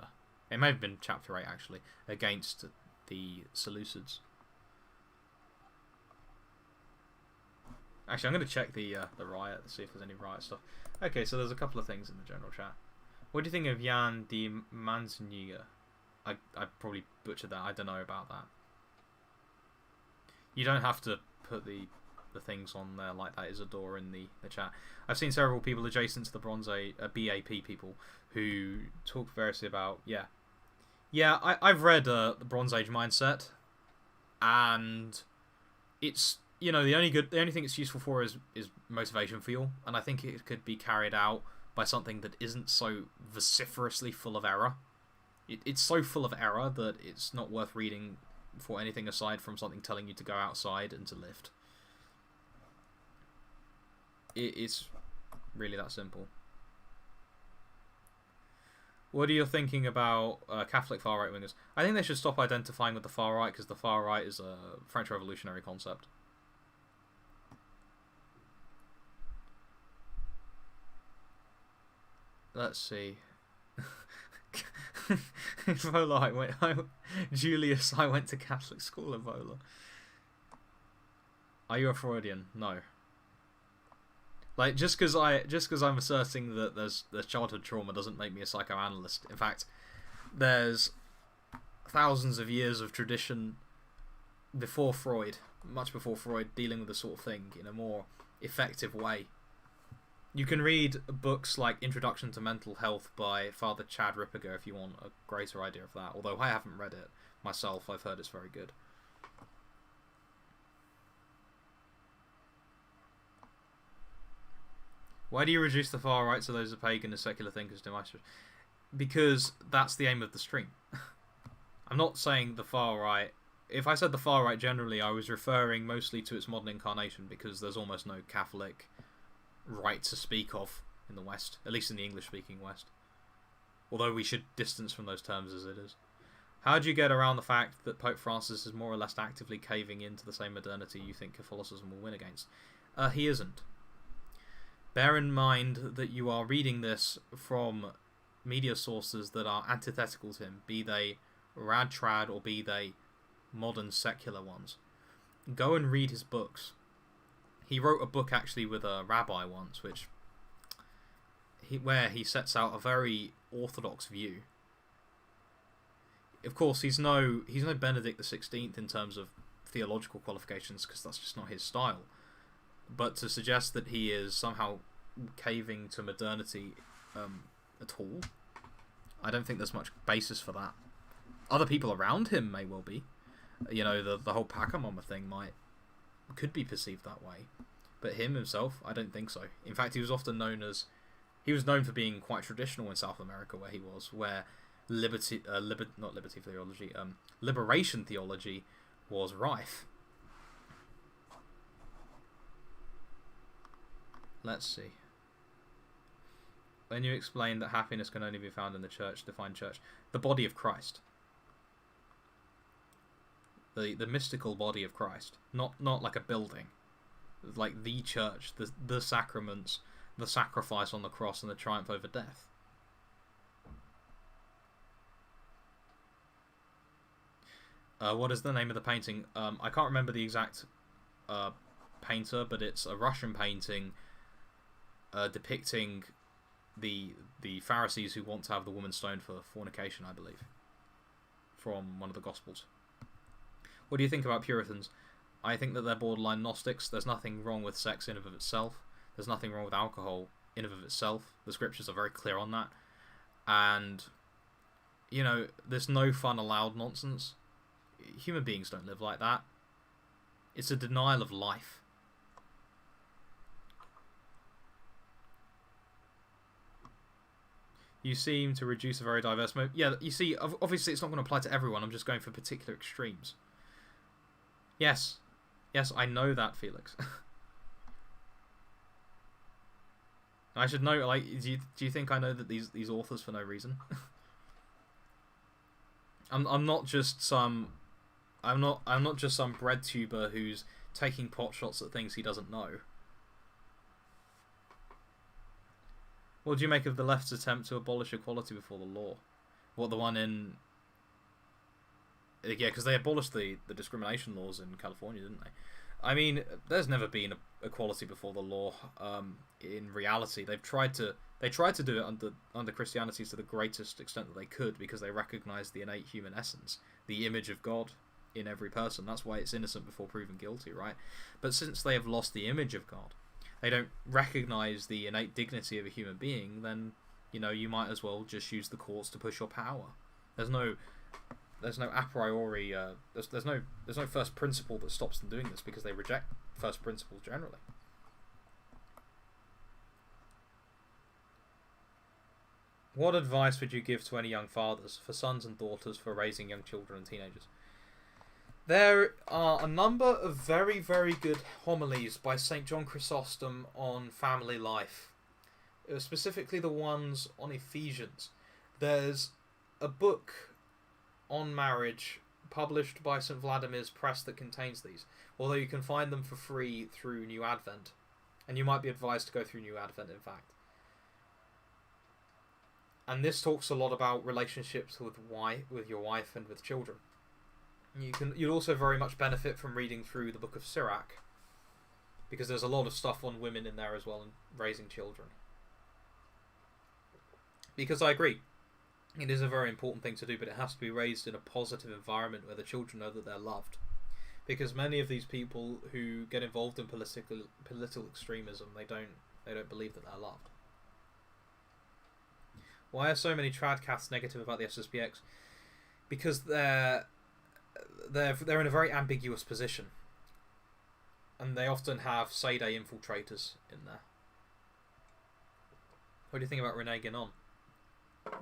it may have been chapter 8, actually, against the Seleucids. Actually, I'm going to check the riot to see if there's any riot stuff. Okay, so there's a couple of things in the general chat. What do you think of Jan de Mansniga? I probably butchered that. I don't know about that. You don't have to put the things on there like that, Isadora, in the chat. I've seen several people adjacent to the Bronze Age, BAP people, who talk variously about, yeah, I've read the Bronze Age mindset, and it's, you know, the only thing it's useful for is motivation fuel, and I think it could be carried out by something that isn't so vociferously full of error. It's so full of error that it's not worth reading for anything aside from something telling you to go outside and to lift. It's really that simple. What are you thinking about Catholic far-right wingers? I think they should stop identifying with the far-right, because the far-right is a French revolutionary concept. Let's see. Vola, Julius, I went to Catholic school at Vola. Are you a Freudian? No. Like, just because I'm asserting that there's childhood trauma doesn't make me a psychoanalyst. In fact, there's thousands of years of tradition before Freud, much before Freud, dealing with this sort of thing in a more effective way. You can read books like Introduction to Mental Health by Father Chad Ripperger if you want a greater idea of that. Although I haven't read it myself, I've heard it's very good. Why do you reduce the far right to those of pagan and secular thinkers to Maestros? Because that's the aim of the stream. I'm not saying the far right. If I said the far right generally, I was referring mostly to its modern incarnation, because there's almost no Catholic right to speak of in the West, at least in the English-speaking West. Although we should distance from those terms as it is. How do you get around the fact that Pope Francis is more or less actively caving into the same modernity you think Catholicism will win against? He isn't. Bear in mind that you are reading this from media sources that are antithetical to him, be they rad trad or be they modern secular ones. Go and read his books. He wrote a book actually with a rabbi once, which where he sets out a very orthodox view. Of course, he's no Benedict XVI in terms of theological qualifications, because that's just not his style. But to suggest that he is somehow caving to modernity at all, I don't think there's much basis for that. Other people around him may well be. You know, the whole Pachamama thing could be perceived that way. But him himself, I don't think so. In fact, he was often known for being quite traditional in South America, where he was, where liberation theology was rife. Let's see. When you explain that happiness can only be found in the church, define church, the body of Christ. The mystical body of Christ, not like a building, like the church, the sacraments, the sacrifice on the cross, and the triumph over death. What is the name of the painting? I can't remember the exact painter, but it's a Russian painting depicting the Pharisees who want to have the woman stoned for fornication, I believe, from one of the Gospels. What do you think about Puritans? I think that they're borderline Gnostics. There's nothing wrong with sex in and of itself. There's nothing wrong with alcohol in and of itself. The scriptures are very clear on that. And, you know, there's no fun allowed nonsense. Human beings don't live like that. It's a denial of life. You seem to reduce a very diverse mode. Yeah, you see, obviously it's not going to apply to everyone. I'm just going for particular extremes. Yes, I know that, Felix. I should know. Like, do you think I know that these authors for no reason? I'm not just some bread tuber who's taking pot shots at things he doesn't know. What do you make of the left's attempt to abolish equality before the law? What, the one in... Yeah, because they abolished the discrimination laws in California, didn't they? I mean, there's never been equality before the law. In reality, they tried to do it under Christianity to the greatest extent that they could, because they recognized the innate human essence, the image of God in every person. That's why it's innocent before proven guilty, right? But since they have lost the image of God, they don't recognize the innate dignity of a human being, then, you know, you might as well just use the courts to push your power. There's no a priori, there's no first principle that stops them doing this, because they reject first principles generally. What advice would you give to any young fathers, for sons and daughters, for raising young children and teenagers? There are a number of very, very good homilies by St. John Chrysostom on family life, specifically the ones on Ephesians. There's a book on marriage published by St. Vladimir's Press that contains these, although you can find them for free through New Advent, and you might be advised to go through New Advent, in fact. And this talks a lot about relationships with your wife and with children. You'd also very much benefit from reading through the book of Sirach, because there's a lot of stuff on women in there as well, and raising children. Because I agree, it is a very important thing to do, but it has to be raised in a positive environment where the children know that they're loved. Because many of these people who get involved in political extremism, they don't believe that they're loved. Why are so many tradcaths negative about the SSPX? Because they're in a very ambiguous position, and they often have Sede infiltrators in there. What do you think about René Guénon?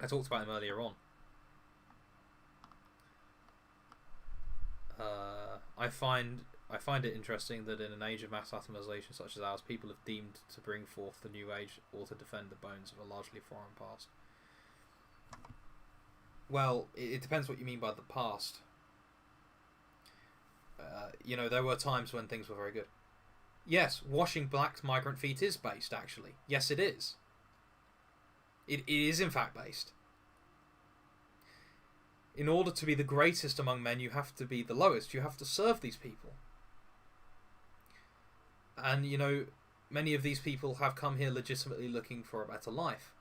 I talked about him earlier on. I find it interesting that in an age of mass atomization such as ours, people have deemed to bring forth the new age or to defend the bones of a largely foreign past. Well, it depends what you mean by the past. You know, there were times when things were very good. Yes, washing black migrant feet is based, actually. Yes, it is. It is, in fact, based. In order to be the greatest among men, you have to be the lowest. You have to serve these people. And, you know, many of these people have come here legitimately looking for a better life.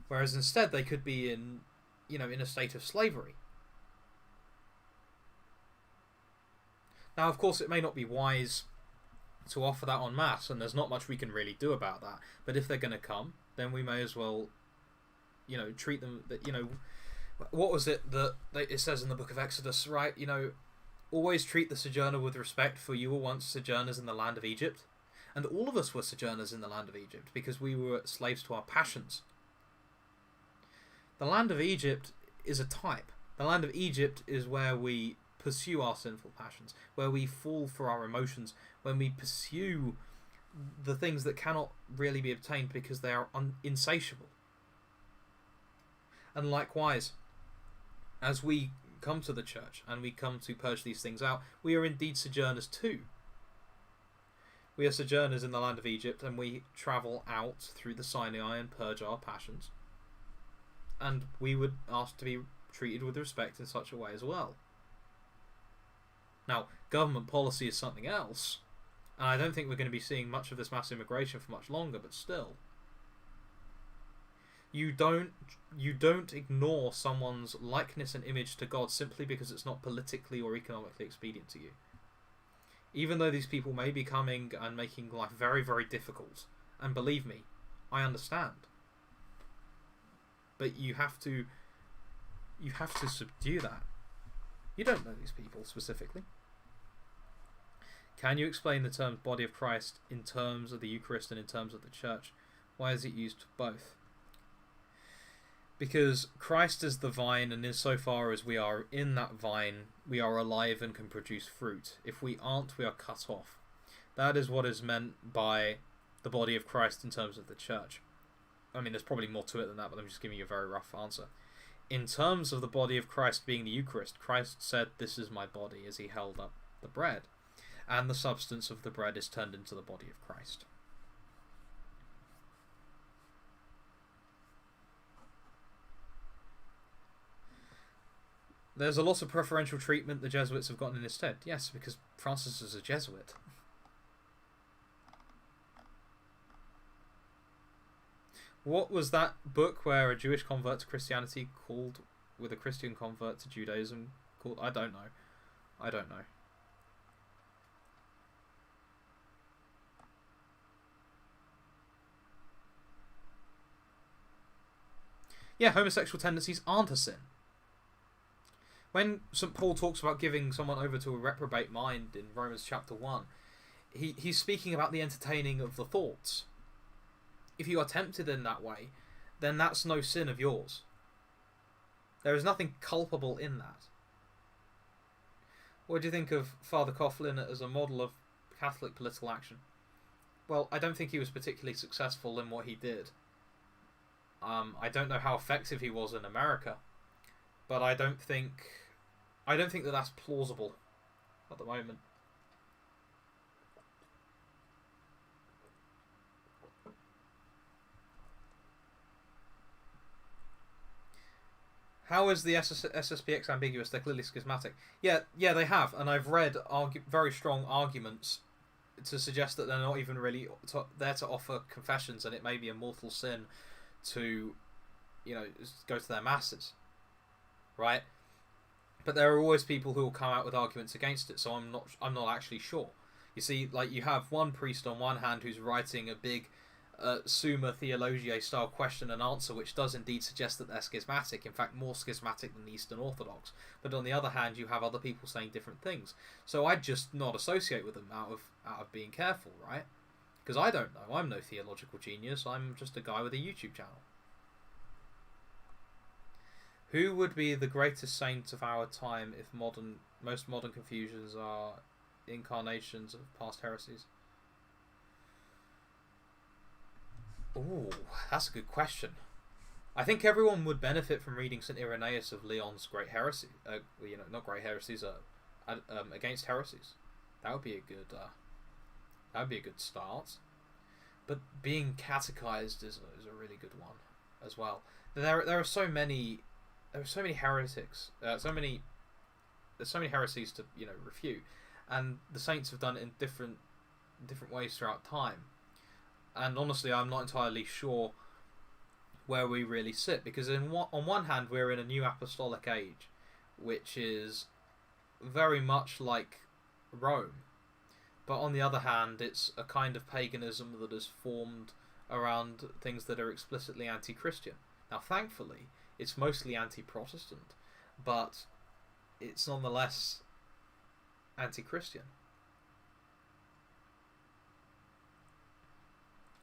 Whereas instead they could be in a state of slavery. Now, of course, it may not be wise to offer that en masse, and there's not much we can really do about that. But if they're going to come, then we may as well, treat them. What was it that it says in the book of Exodus, right? Always treat the sojourner with respect, for you were once sojourners in the land of Egypt. And all of us were sojourners in the land of Egypt, because we were slaves to our passions. The land of Egypt is a type. The land of Egypt is where we pursue our sinful passions, where we fall for our emotions, when we pursue the things that cannot really be obtained because they are insatiable. And likewise, as we come to the church and we come to purge these things out, we are indeed sojourners too. We are sojourners in the land of Egypt, and we travel out through the Sinai and purge our passions. And we would ask to be treated with respect in such a way as well. Now, government policy is something else, and I don't think we're going to be seeing much of this mass immigration for much longer, but still. You don't ignore someone's likeness and image to God simply because it's not politically or economically expedient to you. Even though these people may be coming and making life very, very difficult, and believe me, I understand. But you have to subdue that. You don't know these people specifically. Can you explain the terms body of Christ in terms of the Eucharist and in terms of the church? Why is it used for both? Because Christ is the vine, and insofar as we are in that vine, we are alive and can produce fruit. If we aren't, we are cut off. That is what is meant by the body of Christ in terms of the church. I mean, there's probably more to it than that, but I'm just giving you a very rough answer. In terms of the body of Christ being the Eucharist, Christ said, "This is my body," as he held up the bread. And the substance of the bread is turned into the body of Christ. There's a lot of preferential treatment the Jesuits have gotten instead. Yes, because Francis is a Jesuit. What was that book where a Jewish convert to Christianity called, with a Christian convert to Judaism called? I don't know. Yeah, homosexual tendencies aren't a sin. When St. Paul talks about giving someone over to a reprobate mind in Romans chapter 1, he's speaking about the entertaining of the thoughts. If you are tempted in that way, then that's no sin of yours. There is nothing culpable in that. What do you think of Father Coughlin as a model of Catholic political action? Well, I don't think he was particularly successful in what he did. I don't know how effective he was in America, but I don't think that that's plausible at the moment. How is the SSPX ambiguous? They're clearly schismatic. Yeah, they have, and I've read very strong arguments to suggest that they're not even really there to offer confessions, and it may be a mortal sin to, go to their masses, right? But there are always people who will come out with arguments against it, so I'm not actually sure. You see, you have one priest on one hand who's writing a big Summa Theologiae style question and answer, which does indeed suggest that they're schismatic, in fact more schismatic than the Eastern Orthodox. But on the other hand, you have other people saying different things. So I'd just not associate with them out of being careful, right? Because I don't know. I'm no theological genius. I'm just a guy with a YouTube channel. Who would be the greatest saint of our time if most modern confusions are incarnations of past heresies? Ooh, that's a good question. I think everyone would benefit from reading St. Irenaeus of Lyon's Great Heresy. Not Great Heresies, Against Heresies. That would be a good start. But being catechized is a really good one as well. There are so many heretics. There's so many heresies to refute, and the saints have done it in different ways throughout time. And honestly, I'm not entirely sure where we really sit, because on one hand we're in a new apostolic age, which is very much like Rome, but on the other hand it's a kind of paganism that is formed around things that are explicitly anti-Christian. Now thankfully it's mostly anti-Protestant, but it's nonetheless anti-Christian.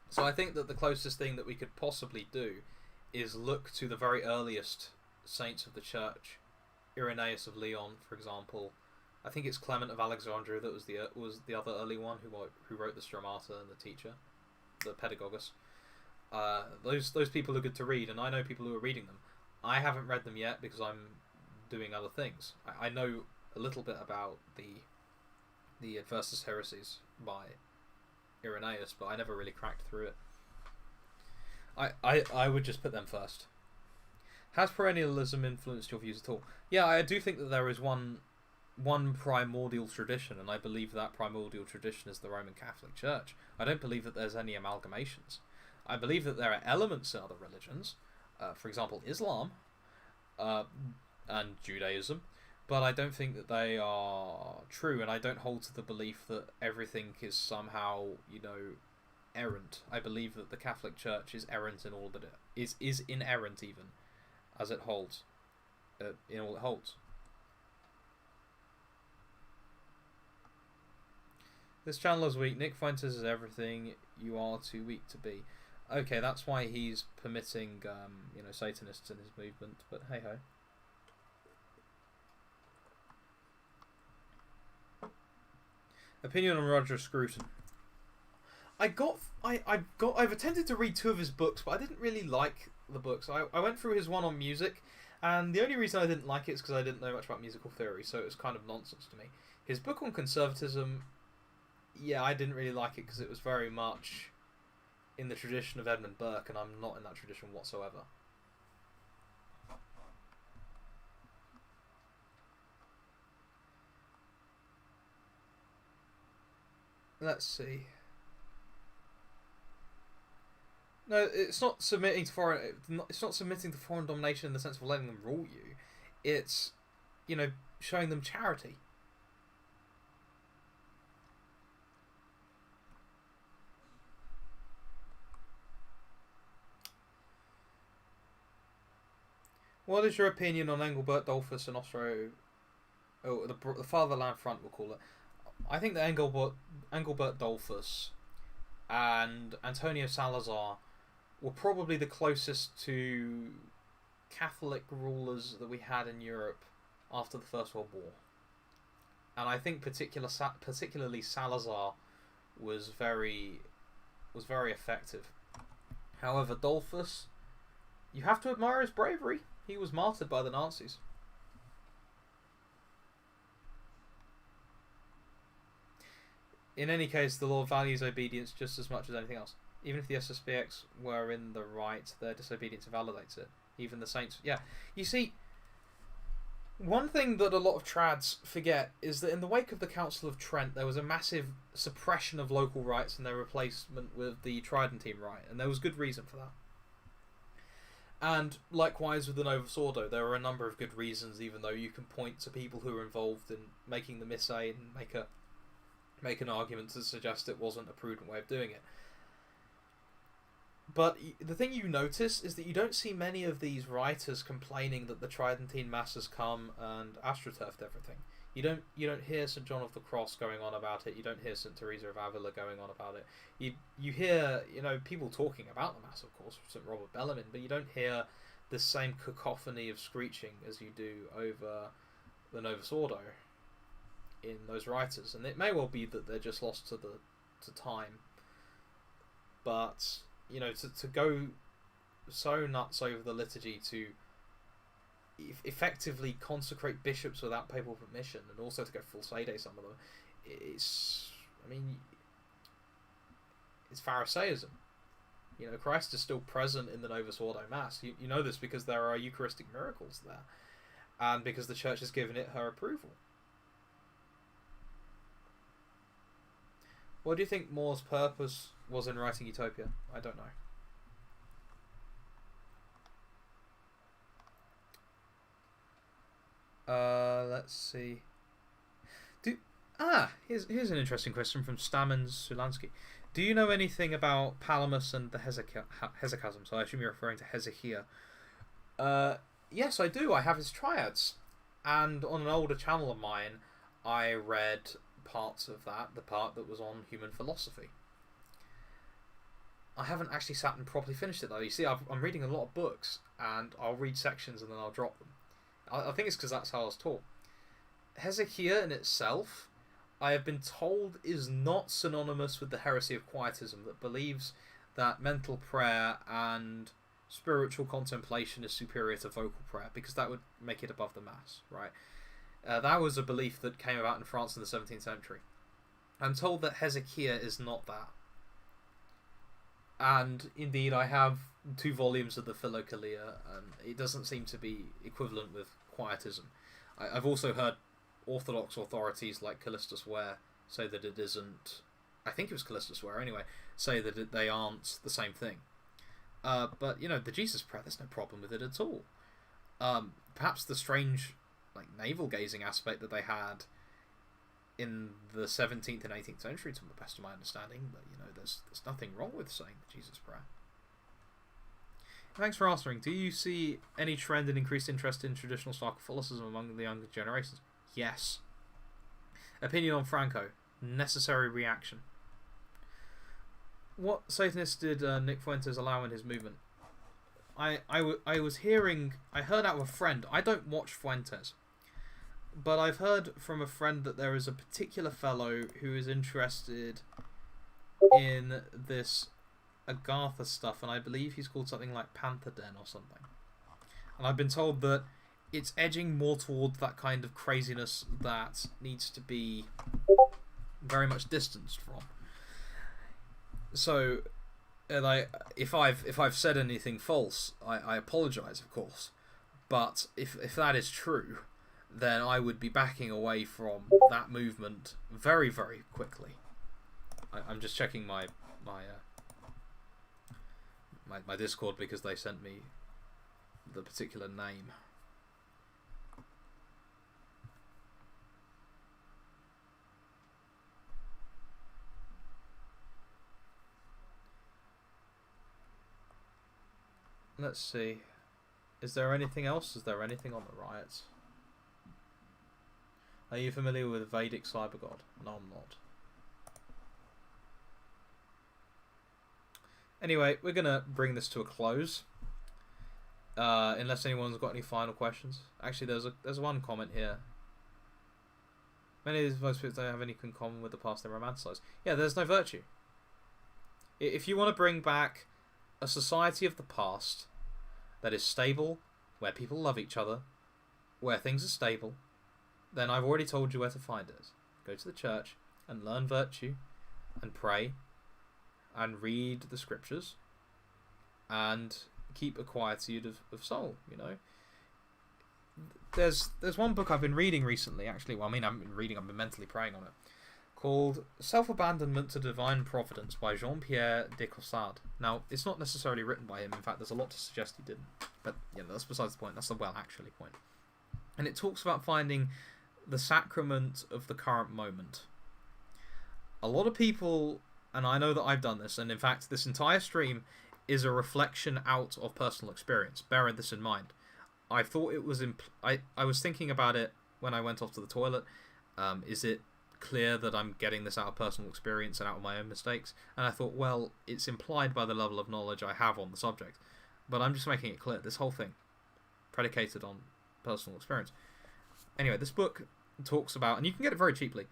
So I think that the closest thing that we could possibly do is look to the very earliest saints of the church. Irenaeus of Lyon, for example. I think it's Clement of Alexandria that was the other early one who wrote the Stramata and the Teacher, the Pedagogus. Those people are good to read, and I know people who are reading them. I haven't read them yet because I'm doing other things. I know a little bit about the Adversus Heresies by Irenaeus, but I never really cracked through it. I would just put them first. Has perennialism influenced your views at all? Yeah, I do think that there is one primordial tradition, and I believe that primordial tradition is the Roman Catholic Church. I don't believe that there's any amalgamations. I believe that there are elements in other religions, for example Islam and Judaism, but I don't think that they are true, and I don't hold to the belief that everything is somehow, errant. I believe that the Catholic Church is errant in all that it is inerrant, even as it holds, in all it holds. This channel is weak. Nick Fuentes is everything you are too weak to be. Okay, that's why he's permitting, Satanists in his movement. But hey ho. Opinion on Roger Scruton. I've attempted to read 2 of his books, but I didn't really like the books. I went through his one on music, and the only reason I didn't like it is because I didn't know much about musical theory, so it was kind of nonsense to me. His book on conservatism, yeah, I didn't really like it because it was very much in the tradition of Edmund Burke, and I'm not in that tradition whatsoever. Let's see. No, it's not submitting to foreign. It's not submitting to foreign domination in the sense of letting them rule you. It's, showing them charity. What is your opinion on Engelbert Dollfuss and the Fatherland Front, we'll call it? I think that Engelbert Dollfuss and Antonio Salazar were probably the closest to Catholic rulers that we had in Europe after the First World War. And I think particularly Salazar was very effective. However, Dollfuss, you have to admire his bravery. He was martyred by the Nazis. In any case, the law values obedience just as much as anything else. Even if the SSPX were in the right, their disobedience invalidates it. Even the saints... Yeah. You see, one thing that a lot of trads forget is that in the wake of the Council of Trent, there was a massive suppression of local rights and their replacement with the Tridentine right, and there was good reason for that. And likewise with the Novus Ordo, there are a number of good reasons, even though you can point to people who were involved in making the Missal and make an argument to suggest it wasn't a prudent way of doing it. But the thing you notice is that you don't see many of these writers complaining that the Tridentine Mass has come and astroturfed everything. You don't hear St. John of the Cross going on about it. You don't hear St. Teresa of Avila going on about it. You hear people talking about the Mass, of course, St. Robert Bellarmine, but you don't hear the same cacophony of screeching as you do over the Novus Ordo in those writers. And it may well be that they're just lost to time. But to go so nuts over the liturgy to effectively consecrate bishops without papal permission, and also to go full sede, some of them, it's Pharisaism. Christ is still present in the Novus Ordo Mass. You know this because there are Eucharistic miracles there, and because the Church has given it her approval. What do you think More's purpose was in writing Utopia? I don't know. Let's see. Here's an interesting question from Stamen Sulansky. Do you know anything about Palamas and the hesychasm? So I assume you're referring to Hezekiah. Yes, I do. I have his triads. And on an older channel of mine, I read parts of that, the part that was on human philosophy. I haven't actually sat and properly finished it, though. You see, I'm reading a lot of books, and I'll read sections and then I'll drop them. I think it's because that's how I was taught. Hezekiah in itself, I have been told, is not synonymous with the heresy of Quietism that believes that mental prayer and spiritual contemplation is superior to vocal prayer, because that would make it above the Mass, right? That was a belief that came about in France in the 17th century. I'm told that Hezekiah is not that. And indeed, I have 2 volumes of the Philokalia, and it doesn't seem to be equivalent with Quietism. I've also heard Orthodox authorities like Callistus Ware say that it isn't. I think it was Callistus Ware anyway. Say that they aren't the same thing. But the Jesus prayer, there's no problem with it at all. Perhaps the strange, navel gazing aspect that they had in the 17th and 18th century, to the best of my understanding. But there's nothing wrong with saying the Jesus prayer. Thanks for answering. Do you see any trend in increased interest in traditional style Catholicism among the younger generations? Yes. Opinion on Franco. Necessary reaction. What Satanists did Nick Fuentes allow in his movement? I heard out of a friend. I don't watch Fuentes. But I've heard from a friend that there is a particular fellow who is interested in this Agatha stuff, and I believe he's called something like Panther Den or something. And I've been told that it's edging more towards that kind of craziness that needs to be very much distanced from. So, if I've said anything false, I apologise, of course. But if that is true, then I would be backing away from that movement very, very quickly. I'm just checking my Discord because they sent me the particular name. Let's see. Is there anything else? Is there anything on the riots? Are you familiar with Vedic Cyber God? No, I'm not. Anyway, we're going to bring this to a close. Unless anyone's got any final questions. Actually, there's one comment here. Many of these most people don't have anything in common with the past they romanticize. Yeah, there's no virtue. If you want to bring back a society of the past that is stable, where people love each other, where things are stable, then I've already told you where to find it. Go to the church and learn virtue and pray and read the scriptures and keep a quietude of soul, There's one book I've been reading recently, actually. Well, I mean, I've been mentally praying on it, called Self-Abandonment to Divine Providence by Jean-Pierre de Caussade. Now, it's not necessarily written by him. In fact, there's a lot to suggest he didn't. But, that's besides the point. That's the actually point. And it talks about finding the sacrament of the current moment. A lot of people, and I know that I've done this, and in fact, this entire stream is a reflection out of personal experience. Bear this in mind. I thought it was... I was thinking about it when I went off to the toilet. Is it clear that I'm getting this out of personal experience and out of my own mistakes? And I thought, well, it's implied by the level of knowledge I have on the subject. But I'm just making it clear. This whole thing, predicated on personal experience. Anyway, this book talks about, and you can get it very cheaply,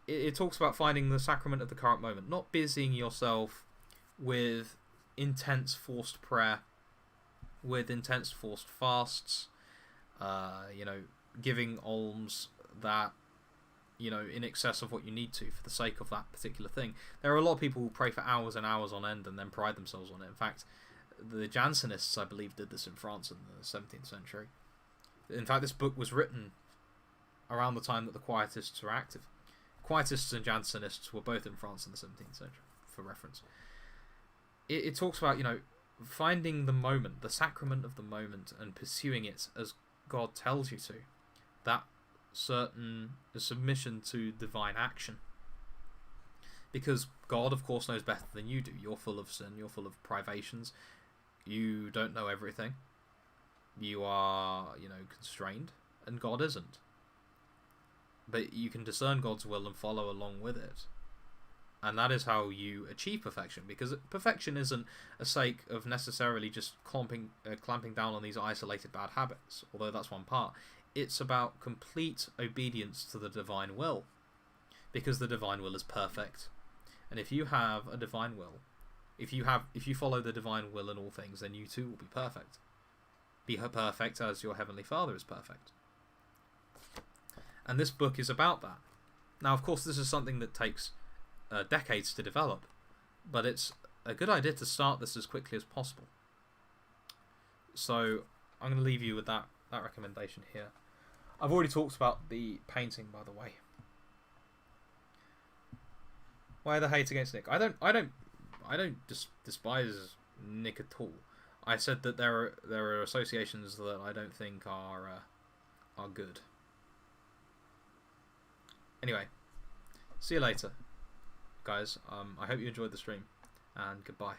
it talks about finding the sacrament of the current moment, not busying yourself with intense forced prayer, with intense forced fasts, giving alms that, in excess of what you need to for the sake of that particular thing. There are a lot of people who pray for hours and hours on end and then pride themselves on it. In fact, the Jansenists, I believe, did this in France in the 17th century. In fact, this book was written around the time that the Quietists were active. Quietists and Jansenists were both in France in the 17th century, for reference. It talks about, finding the moment, the sacrament of the moment, and pursuing it as God tells you to. That certain submission to divine action. Because God, of course, knows better than you do. You're full of sin, you're full of privations, you don't know everything. You are, constrained, and God isn't. But you can discern God's will and follow along with it. And that is how you achieve perfection, because perfection isn't a sake of necessarily just clamping down on these isolated bad habits, although that's one part. It's about complete obedience to the divine will, because the divine will is perfect. And if you have a divine will, if you follow the divine will in all things, then you too will be perfect. Be perfect as your heavenly Father is perfect. And this book is about that. Now, of course, this is something that takes decades to develop, but it's a good idea to start this as quickly as possible. So I'm going to leave you with that recommendation here. I've already talked about the painting, by the way. Why the hate against Nick? I don't despise Nick at all. I said that there are associations that I don't think are good. Anyway, see you later, guys. I hope you enjoyed the stream, and goodbye.